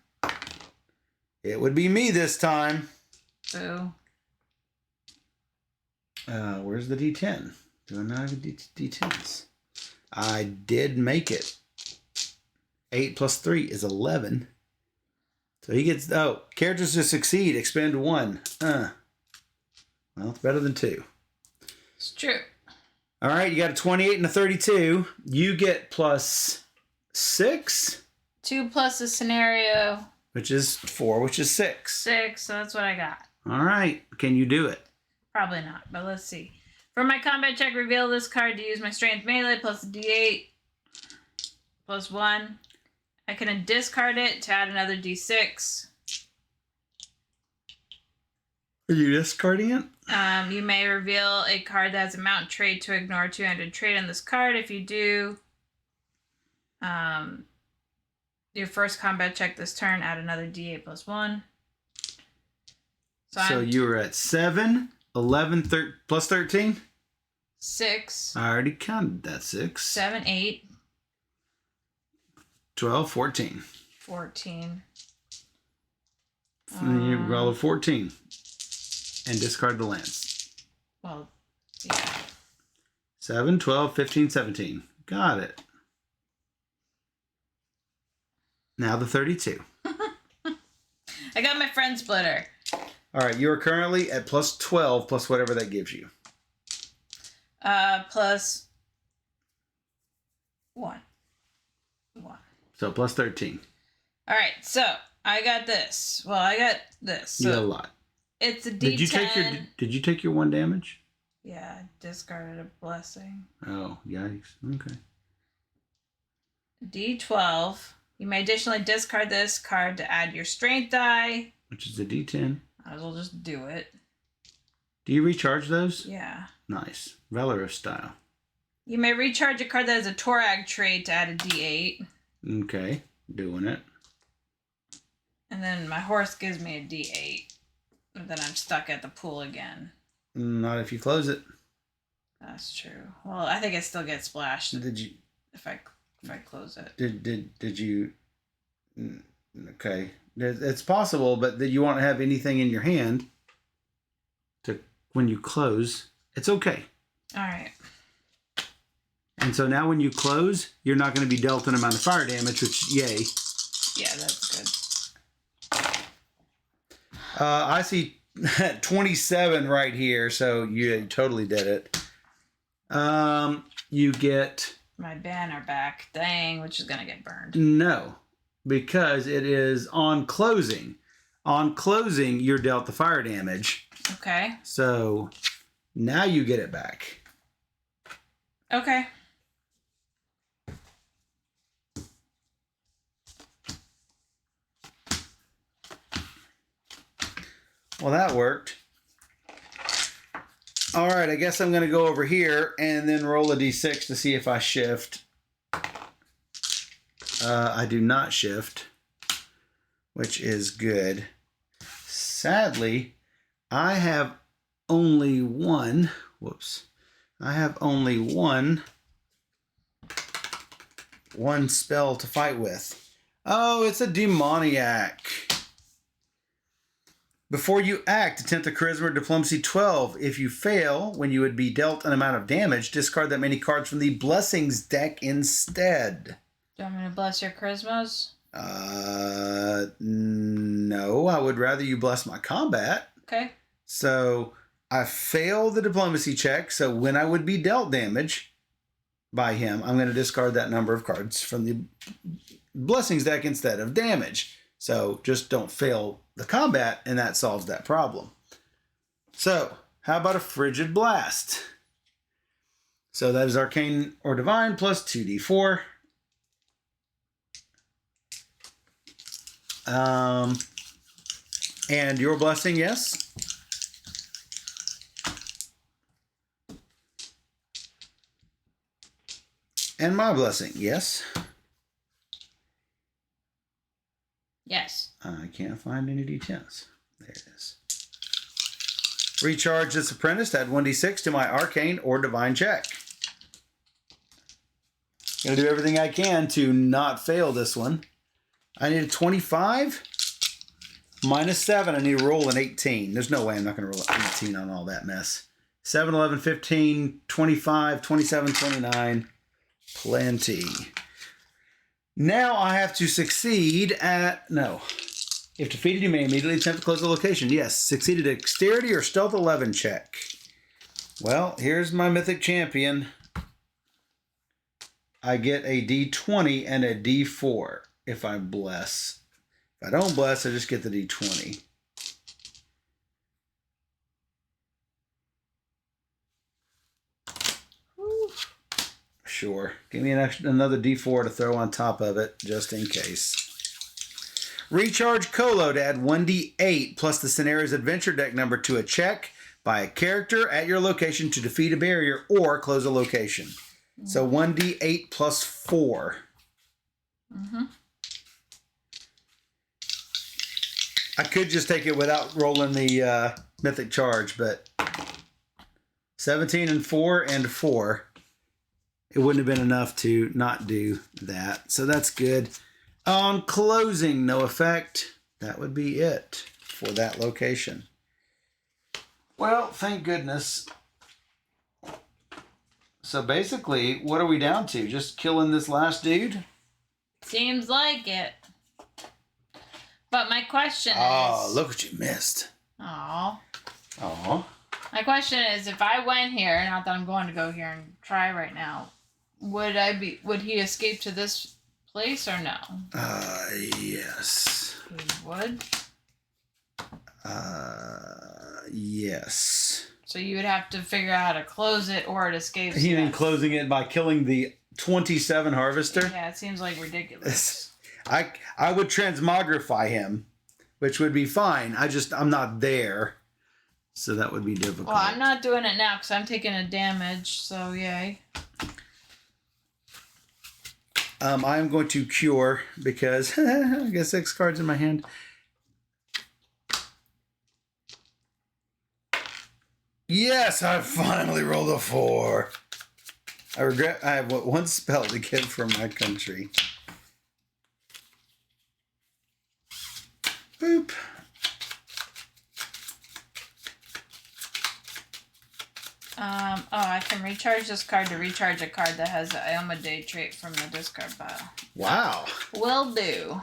It would be me this time. Boo. Where's the D10? Do I not have a D10s? I did make it. 8 plus 3 is 11. So he gets... Oh, characters to succeed. Expend 1. Well, it's better than 2. It's true. All right, you got a 28 and a 32. You get plus 6. 2 plus the scenario. Which is 4, which is 6. 6, so that's what I got. All right. Can you do it? Probably not, but let's see. For my combat check, reveal this card to use my strength melee plus a d8 plus 1. I can discard it to add another d6. Are you discarding it? You may reveal a card that has a mount trait to ignore 200 trait on this card. If you do, your first combat check this turn, add another d8 plus 1. So you were at 7, 11, plus 13? 6. I already counted that 6. 7, 8. 12, 14. 14. And then you roll a 14. And discard the lance. Well, yeah. 7, 12, 15, 17. Got it. Now the 32. I got my friend splitter. All right, you are currently at plus 12 plus whatever that gives you. Plus 1. So plus 13. All right, so I got this. Well, I got this. You got So a lot. It's a D10. Did you take your 1 damage? Yeah, discarded a blessing. Oh, yikes. Okay. D12. You may additionally discard this card to add your strength die. Which is a D10. Might as well just do it. Do you recharge those? Yeah. Nice. Valorous style. You may recharge a card that has a Torag trait to add a D8. Okay. Doing it. And then my horse gives me a D8. And then I'm stuck at the pool again. Not if you close it. That's true. Well, I think it still gets splashed. Did you... If I close it. Did you... Okay. It's possible, but that you won't have anything in your hand to when you close. It's okay. All right. And so now when you close, you're not going to be dealt an amount of fire damage, which, yay. Yeah, that's good. I see 27 right here, so you totally did it. You get... My banner back. Dang, which is going to get burned. No, because it is on closing. On closing, you're dealt the fire damage. Okay. So now you get it back. Okay. Well, that worked. All right, I guess I'm going to go over here and then roll a d6 to see if I shift. I do not shift, which is good. Sadly, I have only one. Whoops. I have only one spell to fight with. Oh, it's a Demoniac. Before you act, attempt a Charisma or Diplomacy 12. If you fail, when you would be dealt an amount of damage, discard that many cards from the Blessings deck instead. Do you want me to bless your charismas? No. I would rather you bless my combat. Okay. So, I fail the Diplomacy check, so when I would be dealt damage by him, I'm going to discard that number of cards from the Blessings deck instead of damage. So, just don't fail the combat, and that solves that problem. So, how about a Frigid Blast? So that is Arcane or Divine plus 2d4. And your blessing, yes? And my blessing, yes? Yes. I can't find any d10s. There it is. Recharge this apprentice. Add 1d6 to my arcane or divine check. Gonna do everything I can to not fail this one. I need a 25 minus 7. I need to roll an 18. There's no way I'm not gonna roll an 18 on all that mess. 7, 11, 15, 25, 27, 29. Plenty. Now I have to succeed at... No. If defeated, you may immediately attempt to close the location. Yes. Succeeded at Dexterity or Stealth 11 check. Well, here's my Mythic Champion. I get a D20 and a D4 if I bless. If I don't bless, I just get the D20. Sure. Give me another D4 to throw on top of it, just in case. Recharge Colo to add 1d8 plus the scenario's adventure deck number to a check by a character at your location to defeat a barrier or close a location. So 1d8 plus 4. Mm-hmm. I could just take it without rolling the Mythic Charge, but 17 and 4 and 4. It wouldn't have been enough to not do that. So that's good. On closing, no effect. That would be it for that location. Well, thank goodness. So basically, what are we down to? Just killing this last dude? Seems like it. But my question is... Oh, look what you missed. Aw. Oh. My question is, if I went here, not that I'm going to go here and try right now, would he escape to this place or no? Yes. He would? Yes. So you would have to figure out how to close it or it escapes. He been death. closing it by killing the 27 harvester. Yeah, it seems like ridiculous. I would transmogrify him, which would be fine. I'm not there, so that would be difficult. Well, I'm not doing it now because I'm taking a damage, so yay. I'm going to cure because I got 6 cards in my hand. Yes, I finally rolled a 4. I regret I have one spell to get from my country. Boop. I can recharge this card to recharge a card that has the Iomedae trait from the discard pile. Wow. Will do.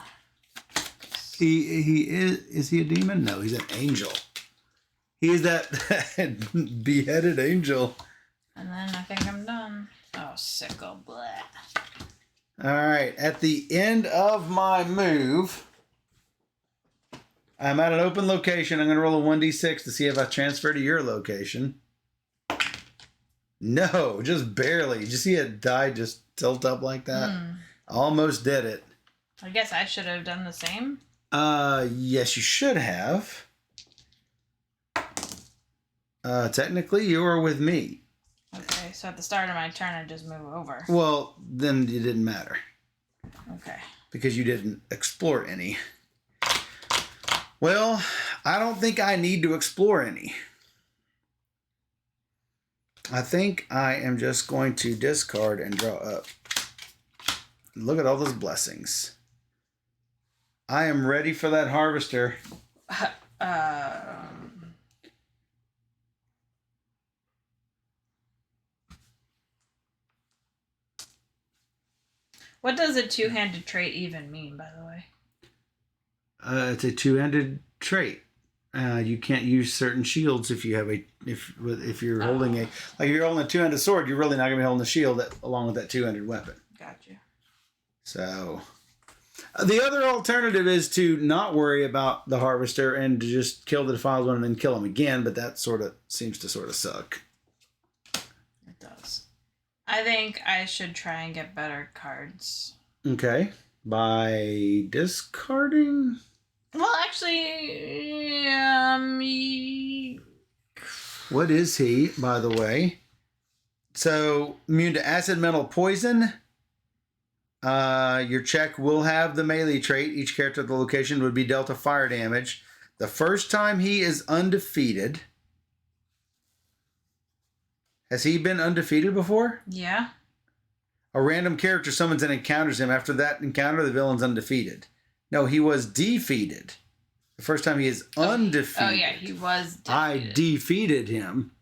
He is he a demon? No, he's an angel. He is that beheaded angel. And then I think I'm done. Oh, sickle. Blah. All right. At the end of my move, I'm at an open location. I'm going to roll a 1d6 to see if I transfer to your location. No, just barely. Did you see it die just tilt up like that? Almost did it. I guess I should have done the same. Yes, you should have. Technically, you were with me. Okay, so at the start of my turn, I just move over. Well, then it didn't matter. Okay. Because you didn't explore any. Well, I don't think I need to explore any. I think I am just going to discard and draw up. Look at all those blessings. I am ready for that harvester. What does a two-handed trait even mean, by the way? It's a two-handed trait. You can't use certain shields if you have if you're holding if you're holding a two-handed sword, you're really not going to be holding the shield along with that two-handed weapon. Gotcha. So the other alternative is to not worry about the harvester and to just kill the defiled one and then kill him again, but that seems to suck. It does. I think I should try and get better cards. Okay. By discarding? Well, actually, What is he, by the way? So, immune to acid, metal, poison. Your check will have the melee trait. Each character at the location would be dealt a fire damage. The first time he is undefeated. Has he been undefeated before? Yeah. A random character summons and encounters him. After that encounter, the villain's undefeated. No, he was defeated. The first time he is undefeated. Oh, yeah, he was defeated. I defeated him.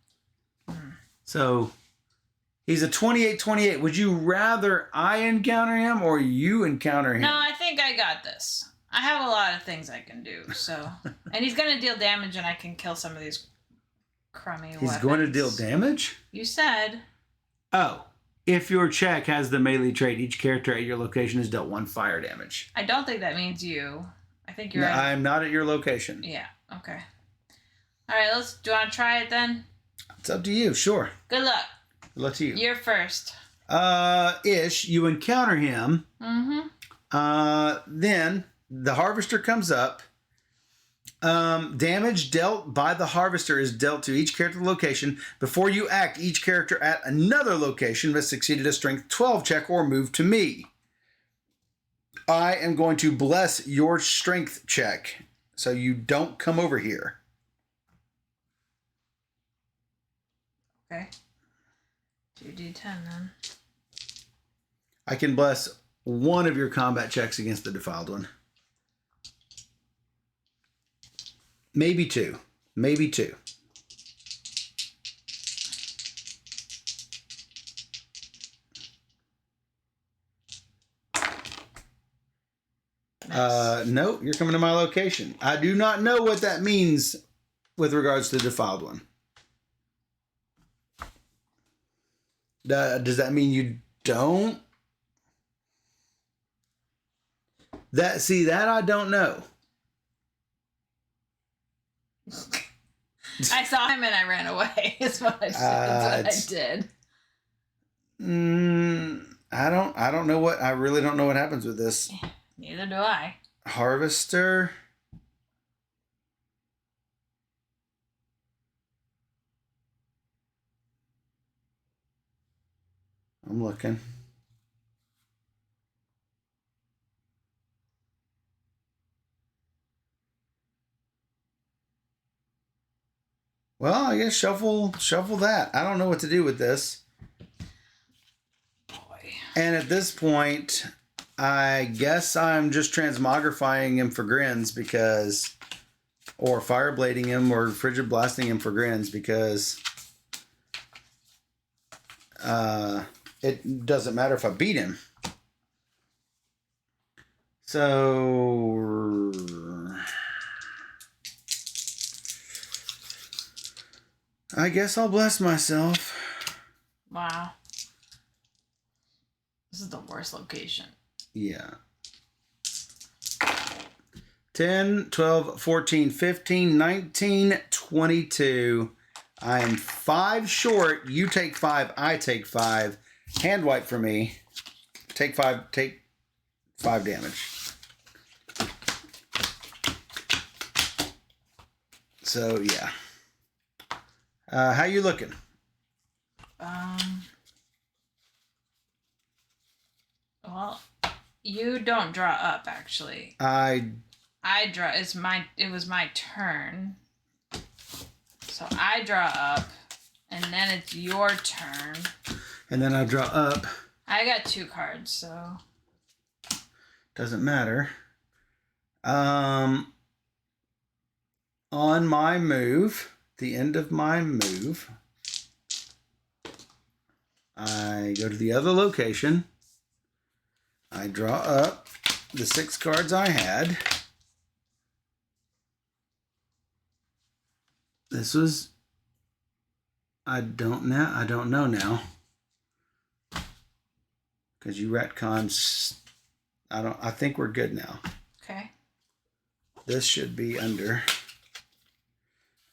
So, he's a 28-28. Would you rather I encounter him or you encounter him? No, I think I got this. I have a lot of things I can do, so... And he's going to deal damage and I can kill some of these crummy weapons. He's going to deal damage? You said... Oh. If your check has the melee trait, each character at your location is dealt 1 fire damage. I don't think that means you. I think you're... No, I'm not at your location. Yeah, okay. Alright, do you want to try it then? It's up to you, sure. Good luck. Good luck to you. You're first. Ish, you encounter him. Mm-hmm. Then the harvester comes up. Damage dealt by the harvester is dealt to each character location. Before you act, each character at another location must succeed at a strength 12 check or move to me. I am going to bless your strength check so you don't come over here. Okay. 2d10 then. I can bless one of your combat checks against the defiled one. Maybe 2. Maybe 2. Nice. No, you're coming to my location. I do not know what that means with regards to the defiled one. Does that mean you don't? That I don't know. I saw him and I ran away. Is what I did. I don't know what. I really don't know what happens with this. Neither do I. Harvester. I'm looking. Well, I guess shuffle that. I don't know what to do with this. Boy. And at this point, I guess I'm just transmogrifying him for grins because, or fireblading him or frigid blasting him for grins because it doesn't matter if I beat him. So I guess I'll bless myself. Wow. This is the worst location. Yeah. 10, 12, 14, 15, 19, 22. I am 5 short. You take 5. I take 5. Hand wipe for me. Take 5 damage. So, yeah. How you looking? Well, you don't draw up actually. I draw. It was my turn. So I draw up, and then it's your turn. And then I draw up. I got 2 cards, so Doesn't matter. On my move, the end of my move, I go to the other location. I draw up the 6 cards I had. This was, I don't know now. Because you retcons, I think we're good now. okay. This should be under.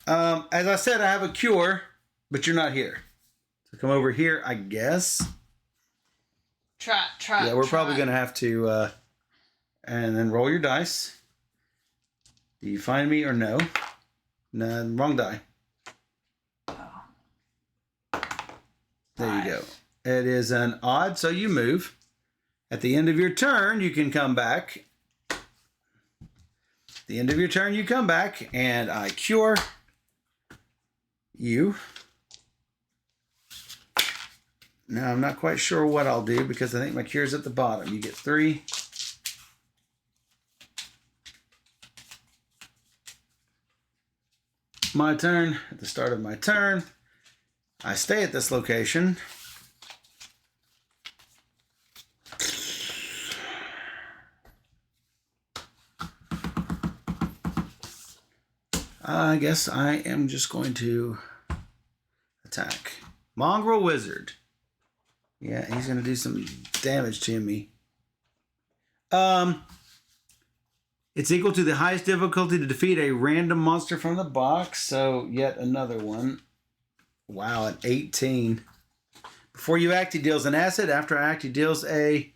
As I said, I have a cure, but you're not here. So come over here, I guess. Trot. Yeah, we're probably going to have to, and then roll your dice. Do you find me or no? No, wrong die. Oh. There you go. It is an odd, so you move. At the end of your turn, you can come back. At the end of your turn, you come back, and I cure you. Now, I'm not quite sure what I'll do because I think my cure's at the bottom. You get 3. My turn. At the start of my turn, I stay at this location. I guess I am just going to attack. Mongrel Wizard. Yeah, he's going to do some damage to me. It's equal to the highest difficulty to defeat a random monster from the box. So, yet another one. Wow, an 18. Before you act, he deals an acid. After I act, he deals a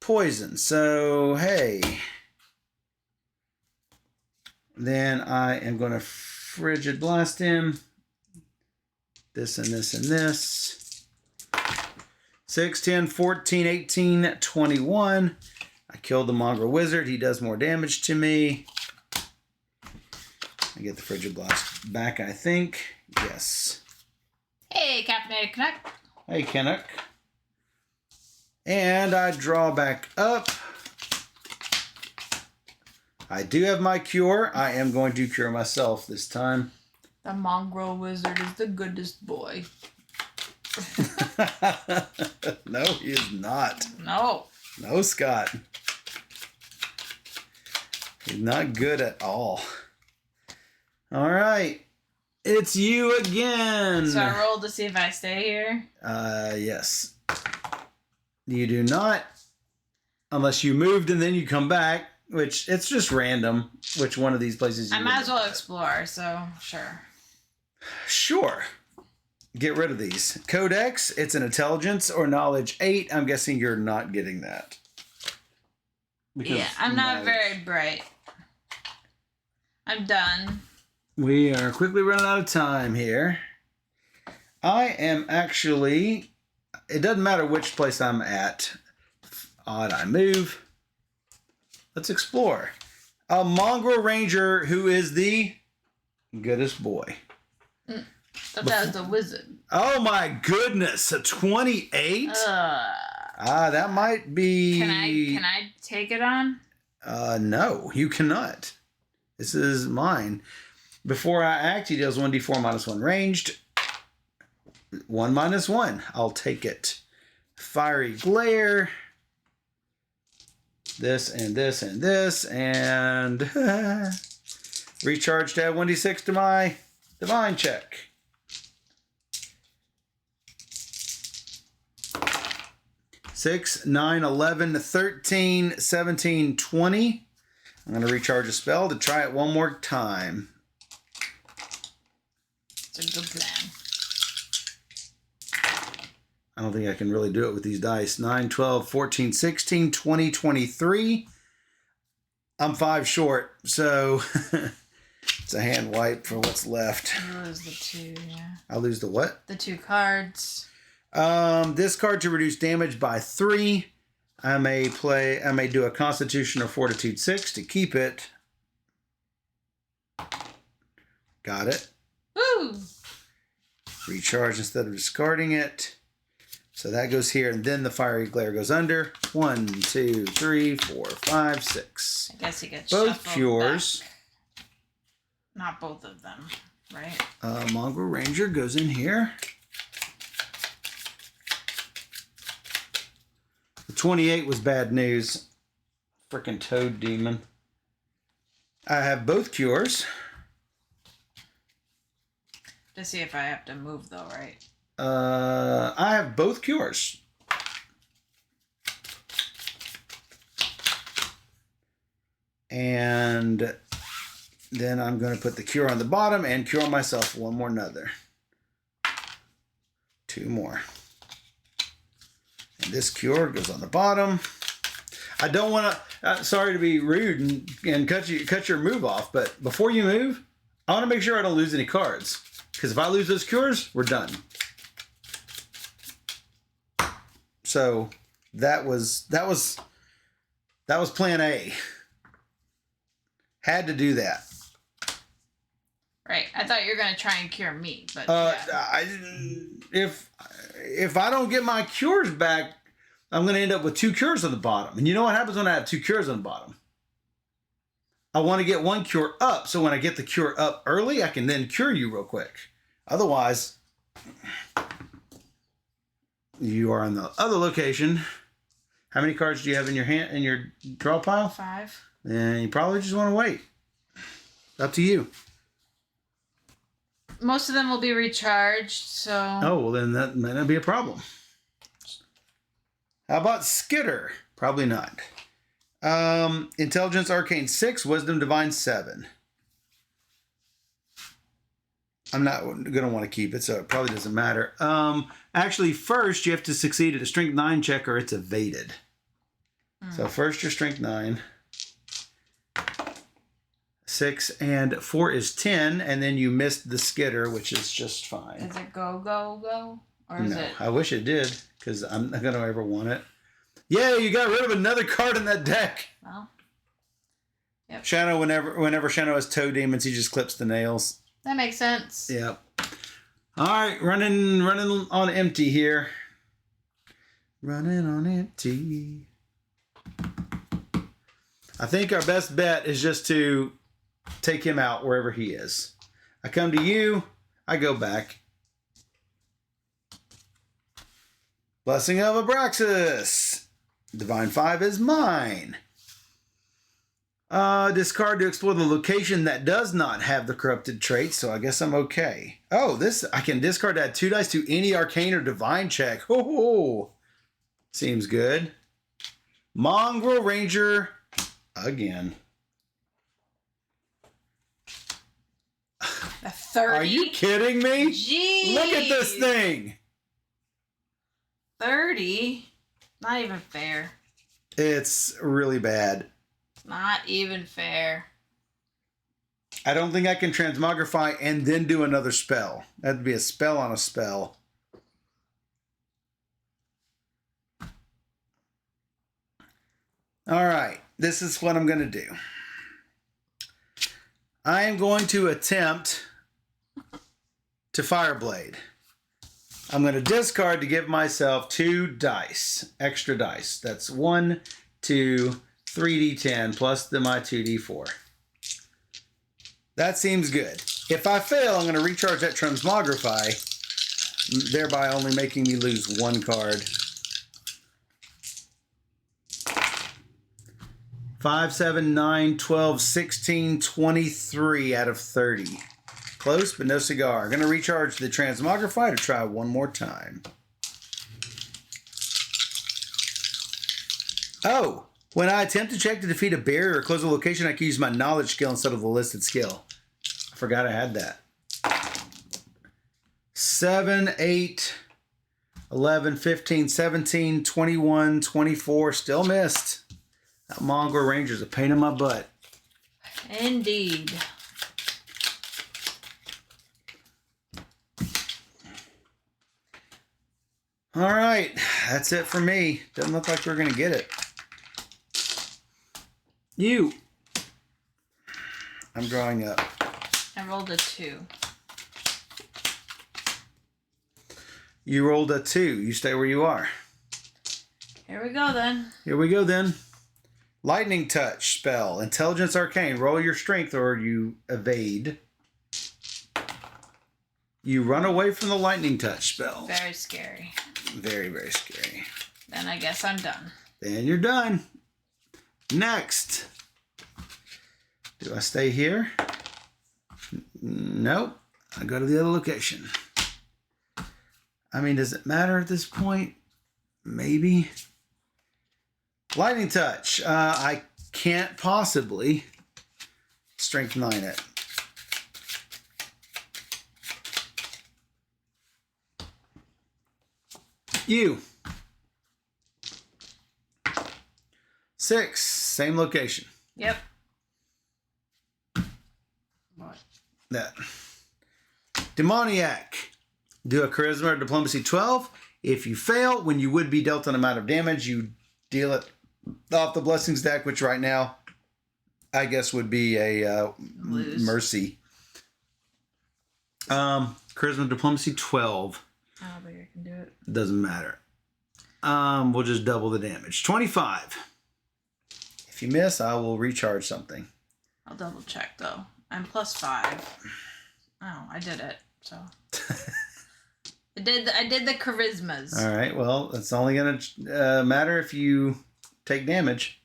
poison. So, hey. Then I am going to Frigid Blast him. This and this and this. 6, 10, 14, 18, 21. I killed the Mongrel Wizard. He does more damage to me. I get the Frigid Blast back, I think. Yes. Hey, Caffeinated Canuck. Hey, Canuck. And I draw back up. I do have my cure. I am going to cure myself this time. The Mongrel Wizard is the goodest boy. No, he is not. No. No, Scott. He's not good at all. All right. It's you again. So I rolled to see if I stay here? Yes. You do not. Unless you moved and then you come back. which it's just random which one of these places you I might would as well visit. explore, so sure. Sure. Get rid of these. Codex, it's an intelligence or knowledge 8. I'm guessing you're not getting that. Because Yeah, I'm not knowledge. very bright. I'm done. We are quickly running out of time here. I am actually... It doesn't matter which place I'm at. Odd, I move. Let's explore. A mongrel ranger who is the goodest boy. Thought that was the wizard. Oh my goodness, a 28? That might be... Can I take it on? No, you cannot. This is mine. Before I act, he deals 1d4 minus 1 ranged. 1 minus 1. I'll take it. Fiery glare. This and this and this. And recharge to add 1d6 to my divine check. Six, 9, 11, 13, 17, 20. I'm going to recharge a spell to try it one more time. It's a good plan. I don't think I can really do it with these dice. 9, 12, 14, 16, 20, 23. I'm 5 short, so it's a hand wipe for what's left. You lose the 2, yeah. I'll lose the what? The 2 cards. This card to reduce damage by 3. I may do a Constitution or Fortitude 6 to keep it. Got it. Woo! Recharge instead of discarding it. So that goes here, and then the fiery glare goes under. 1, 2, 3, 4, 5, 6. I guess you get Both shuffled cures. back. Not both of them, right? Mongrel Ranger goes in here. The 28 was bad news. Frickin' Toad Demon. I have both cures. To see if I have to move though, right? I have both cures. And then I'm going to put the cure on the bottom and cure myself one more another. 2 more. And this cure goes on the bottom. I don't want to, sorry to be rude and cut your move off, but before you move, I want to make sure I don't lose any cards. Because if I lose those cures, we're done. So that was plan A. Had to do that. Right. I thought you were gonna try and cure me, but yeah. If I don't get my cures back, I'm gonna end up with 2 cures on the bottom. And you know what happens when I have 2 cures on the bottom? I want to get 1 cure up, so when I get the cure up early, I can then cure you real quick. Otherwise, you are in the other location. How many cards do you have in your draw pile? 5. And you probably just want to wait. Up to you. Most of them will be recharged, so. Oh, well then that might not be a problem. How about Skitter? Probably not. Intelligence Arcane 6, Wisdom Divine 7. I'm not going to want to keep it, so it probably doesn't matter. Actually, first you have to succeed at a Strength 9 check or it's evaded. So first your Strength 9. 6 and 4 is 10, and then you missed the Skitter, which is just fine. Is it go? Or is it? I wish it did, because I'm not going to ever want it. Yeah, you got rid of another card in that deck. Well. Yep. Shadow, whenever Shadow has toe demons, he just clips the nails. That makes sense. Yep. All right, running on empty here. Running on empty. I think our best bet is just to take him out wherever he is. I come to you, I go back. Blessing of Abraxas. Divine 5 is mine. Discard to explore the location that does not have the corrupted trait, so I guess I'm okay. Oh, this I can discard to add 2 dice to any arcane or divine check. Oh, seems good. Mongrel Ranger Again. A 30. Are you kidding me? Jeez. Look at this thing. 30? Not even fair. It's really bad. Not even fair. I don't think I can transmogrify and then do another spell. That'd be a spell on a spell. All right. This is what I'm going to do. I am going to attempt to Fireblade. I'm going to discard to give myself 2 dice, extra dice. That's 1, 2, 3d10 plus my 2d4. That seems good. If I fail, I'm going to recharge that Transmogrify, thereby only making me lose 1 card. 5, 7, 9, 12, 16, 23 out of 30. Close, but no cigar. Going to recharge the Transmogrify to try one more time. Oh, when I attempt to check to defeat a barrier or close a location, I can use my knowledge skill instead of the listed skill. I forgot I had that. 7, 8, 11, 15, 17, 21, 24. Still missed. That Mongrel Ranger's a pain in my butt. Indeed. All right, that's it for me. Doesn't look like we're going to get it. You. I'm drawing up. I rolled a 2. You rolled a 2. You stay where you are. Here we go then. Here we go then. Lightning Touch spell. Intelligence Arcane. Roll your strength or you evade. You run away from the Lightning Touch spell. Very scary. Very, very scary. Then I guess I'm done. Then you're done. Next. Do I stay here? Nope. I go to the other location. I mean, does it matter at this point? Maybe. Lightning Touch. I can't possibly Strength 9 it. You. 6. Same location. Yep. What? That. Demoniac. Do a Charisma or Diplomacy 12. If you fail, when you would be dealt an amount of damage, you deal it off the Blessings deck, which right now, I guess would be a Mercy. Charisma Diplomacy 12. I don't think I can do it. Doesn't matter. We'll just double the damage. 25. If you miss, I will recharge something. I'll double check though. I'm +5. Oh, I did it. So I did the charismas. All right. Well, it's only going to matter if you take damage.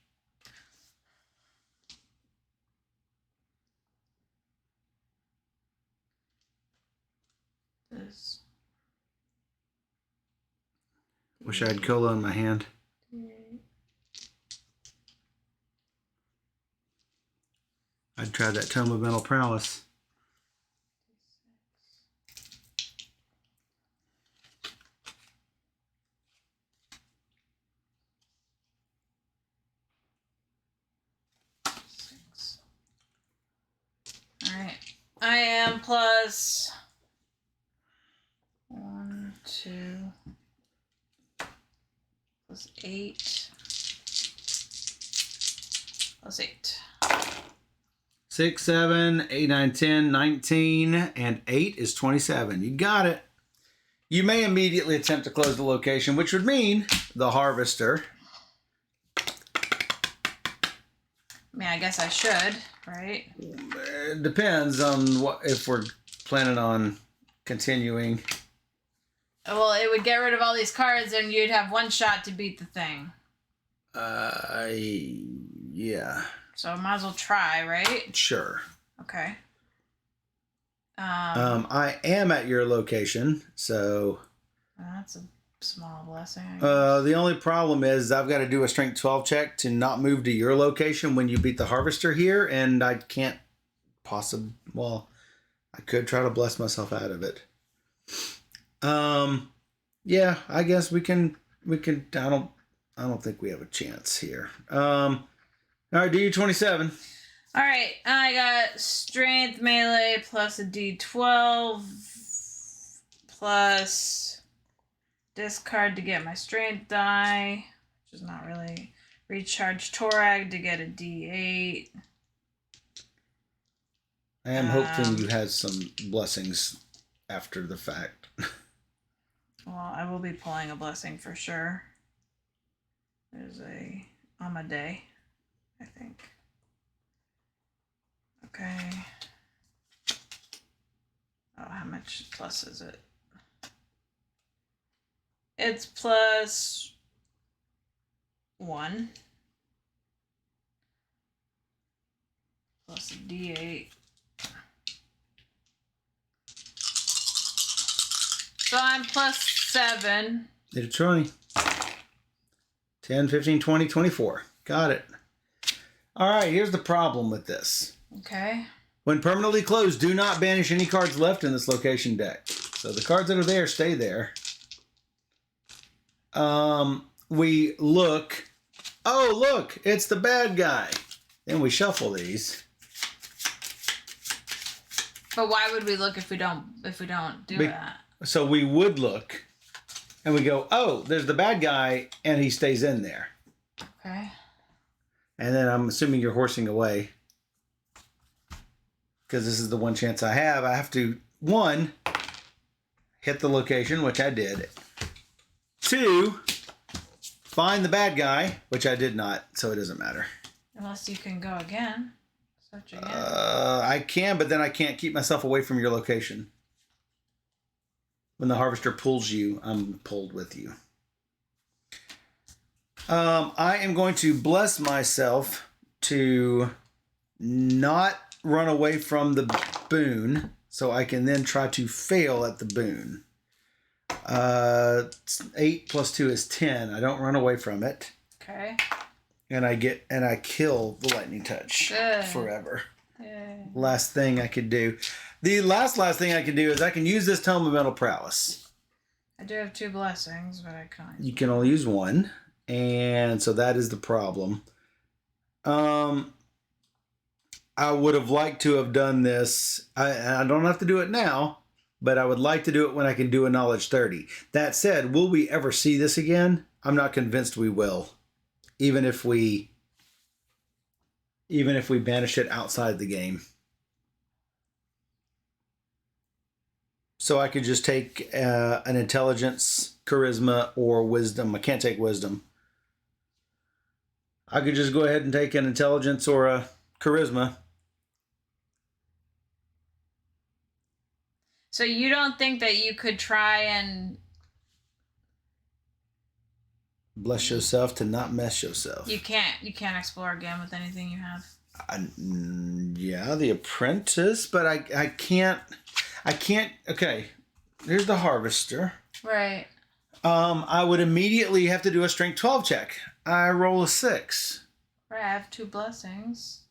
This. Wish I had cola in my hand. I'd try that Tome of Mental Prowess. Alright. I am plus 1, 2, plus 8. Plus 8. 6, 7, 8, 9, 10, 19, and 8 is 27. You got it. You may immediately attempt to close the location, which would mean the Harvester. I mean, I guess I should, right? It depends on what if we're planning on continuing. Well, it would get rid of all these cards and you'd have one shot to beat the thing. Yeah. So I might as well try, right? Sure. Okay. I am at your location, so That's a small blessing. I guess. The only problem is I've got to do a strength 12 check to not move to your location when you beat the harvester here, and I can't well, I could try to bless myself out of it. Yeah, I guess we can I don't think we have a chance here. All right, do you 27. All right, I got strength melee plus a d12 plus discard to get my strength die, which is not really recharge Torag to get a d8. I am hoping you had some blessings after the fact. Well, I will be pulling a blessing for sure. There's a Amade, I think. Okay. Oh, how much plus is it? It's plus 1. Plus a d8. So I'm plus 7. Did it 20? 10, 15, 20, 24. Got it. All right, here's the problem with this. Okay. When permanently closed, do not banish any cards left in this location deck. So the cards that are there stay there. We look. Oh, look, it's the bad guy. Then we shuffle these. But why would we look if we don't do that? So we would look, and we go, oh, there's the bad guy, and he stays in there. Okay. And then I'm assuming you're horsing away, because this is the one chance I have. I have to, 1, hit the location, which I did. 2, find the bad guy, which I did not, so it doesn't matter. Unless you can go again. Search again. I can, but then I can't keep myself away from your location. When the harvester pulls you, I'm pulled with you. I am going to bless myself to not run away from the boon, so I can then try to fail at the boon. 8 plus 2 is 10. I don't run away from it. Okay. And I kill the lightning touch. Good. Forever. Yay. Last thing I could do. The last thing I can do is I can use this Tome of Mental Prowess. I do have 2 blessings, but I can't. You can only use 1, and so that is the problem. I would have liked to have done this. I don't have to do it now, but I would like to do it when I can do a Knowledge 30. That said, will we ever see this again? I'm not convinced we will. Even if we banish it outside the game. So I could just take an intelligence, charisma, or wisdom. I can't take wisdom. I could just go ahead and take an intelligence or a charisma. So you don't think that you could try and... Bless yourself to not mess yourself. You can't explore again with anything you have. Yeah, the apprentice, but I can't. Okay, here's the harvester. Right. I would immediately have to do a strength 12 check. I roll a 6. Right, I have 2 blessings.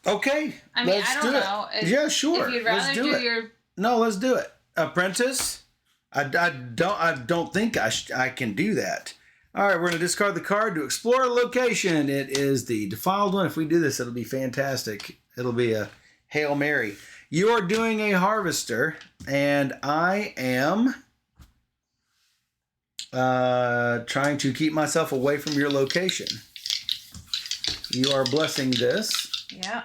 Okay, I mean, let's I don't know. Yeah, sure. If you'd rather do your... No, let's do it. Apprentice? I don't think I can do that. All right, we're going to discard the card to explore a location. It is the defiled one. If we do this, it'll be fantastic. It'll be a Hail Mary. You are doing a harvester, and I am trying to keep myself away from your location. You are blessing this. Yeah.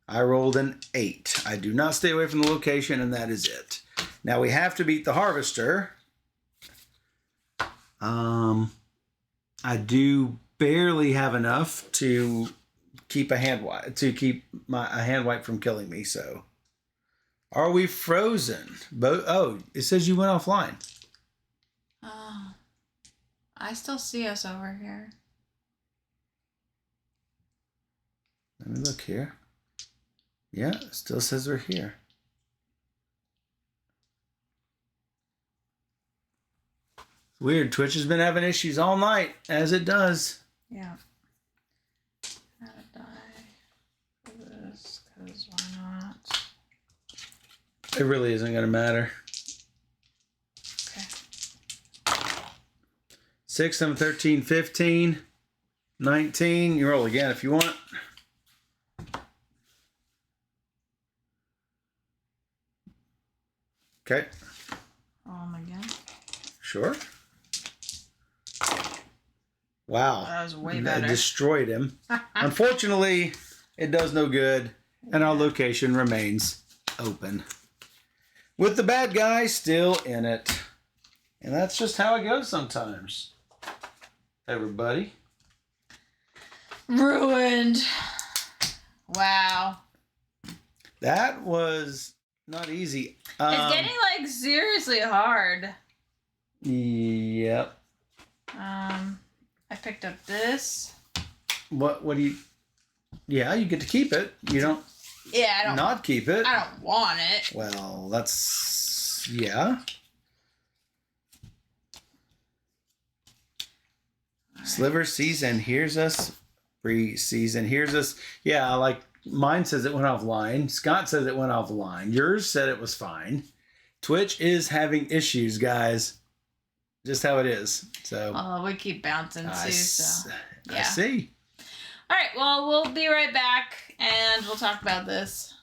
I rolled an 8. I do not stay away from the location, and that is it. Now we have to beat the harvester. I do barely have enough to keep a hand wipe from killing me. So, are we frozen? Oh, it says you went offline. Oh, I still see us over here. Let me look here. Yeah, it still says we're here. Weird. Twitch has been having issues all night, as it does. Yeah. How to die for this, because why not? It really isn't going to matter. Okay. 6, 7, 13, 15, 19. You roll again if you want. Okay. Again. Sure. Wow. That was way better. It destroyed him. Unfortunately, it does no good, and our location remains open. With the bad guy still in it. And that's just how it goes sometimes. Everybody. Ruined. Wow. That was not easy. It's getting like seriously hard. Yep. I picked up this. What do you... Yeah, you get to keep it. You don't... Yeah, I don't... Not keep it. I don't want it. Well, that's... Yeah. Sliver sees and hears us. Bree sees and hears us. Yeah, like mine says it went offline. Scott says it went offline. Yours said it was fine. Twitch is having issues, guys. Just how it is. So we keep bouncing too. So yeah. I see. All right. Well, we'll be right back, and we'll talk about this.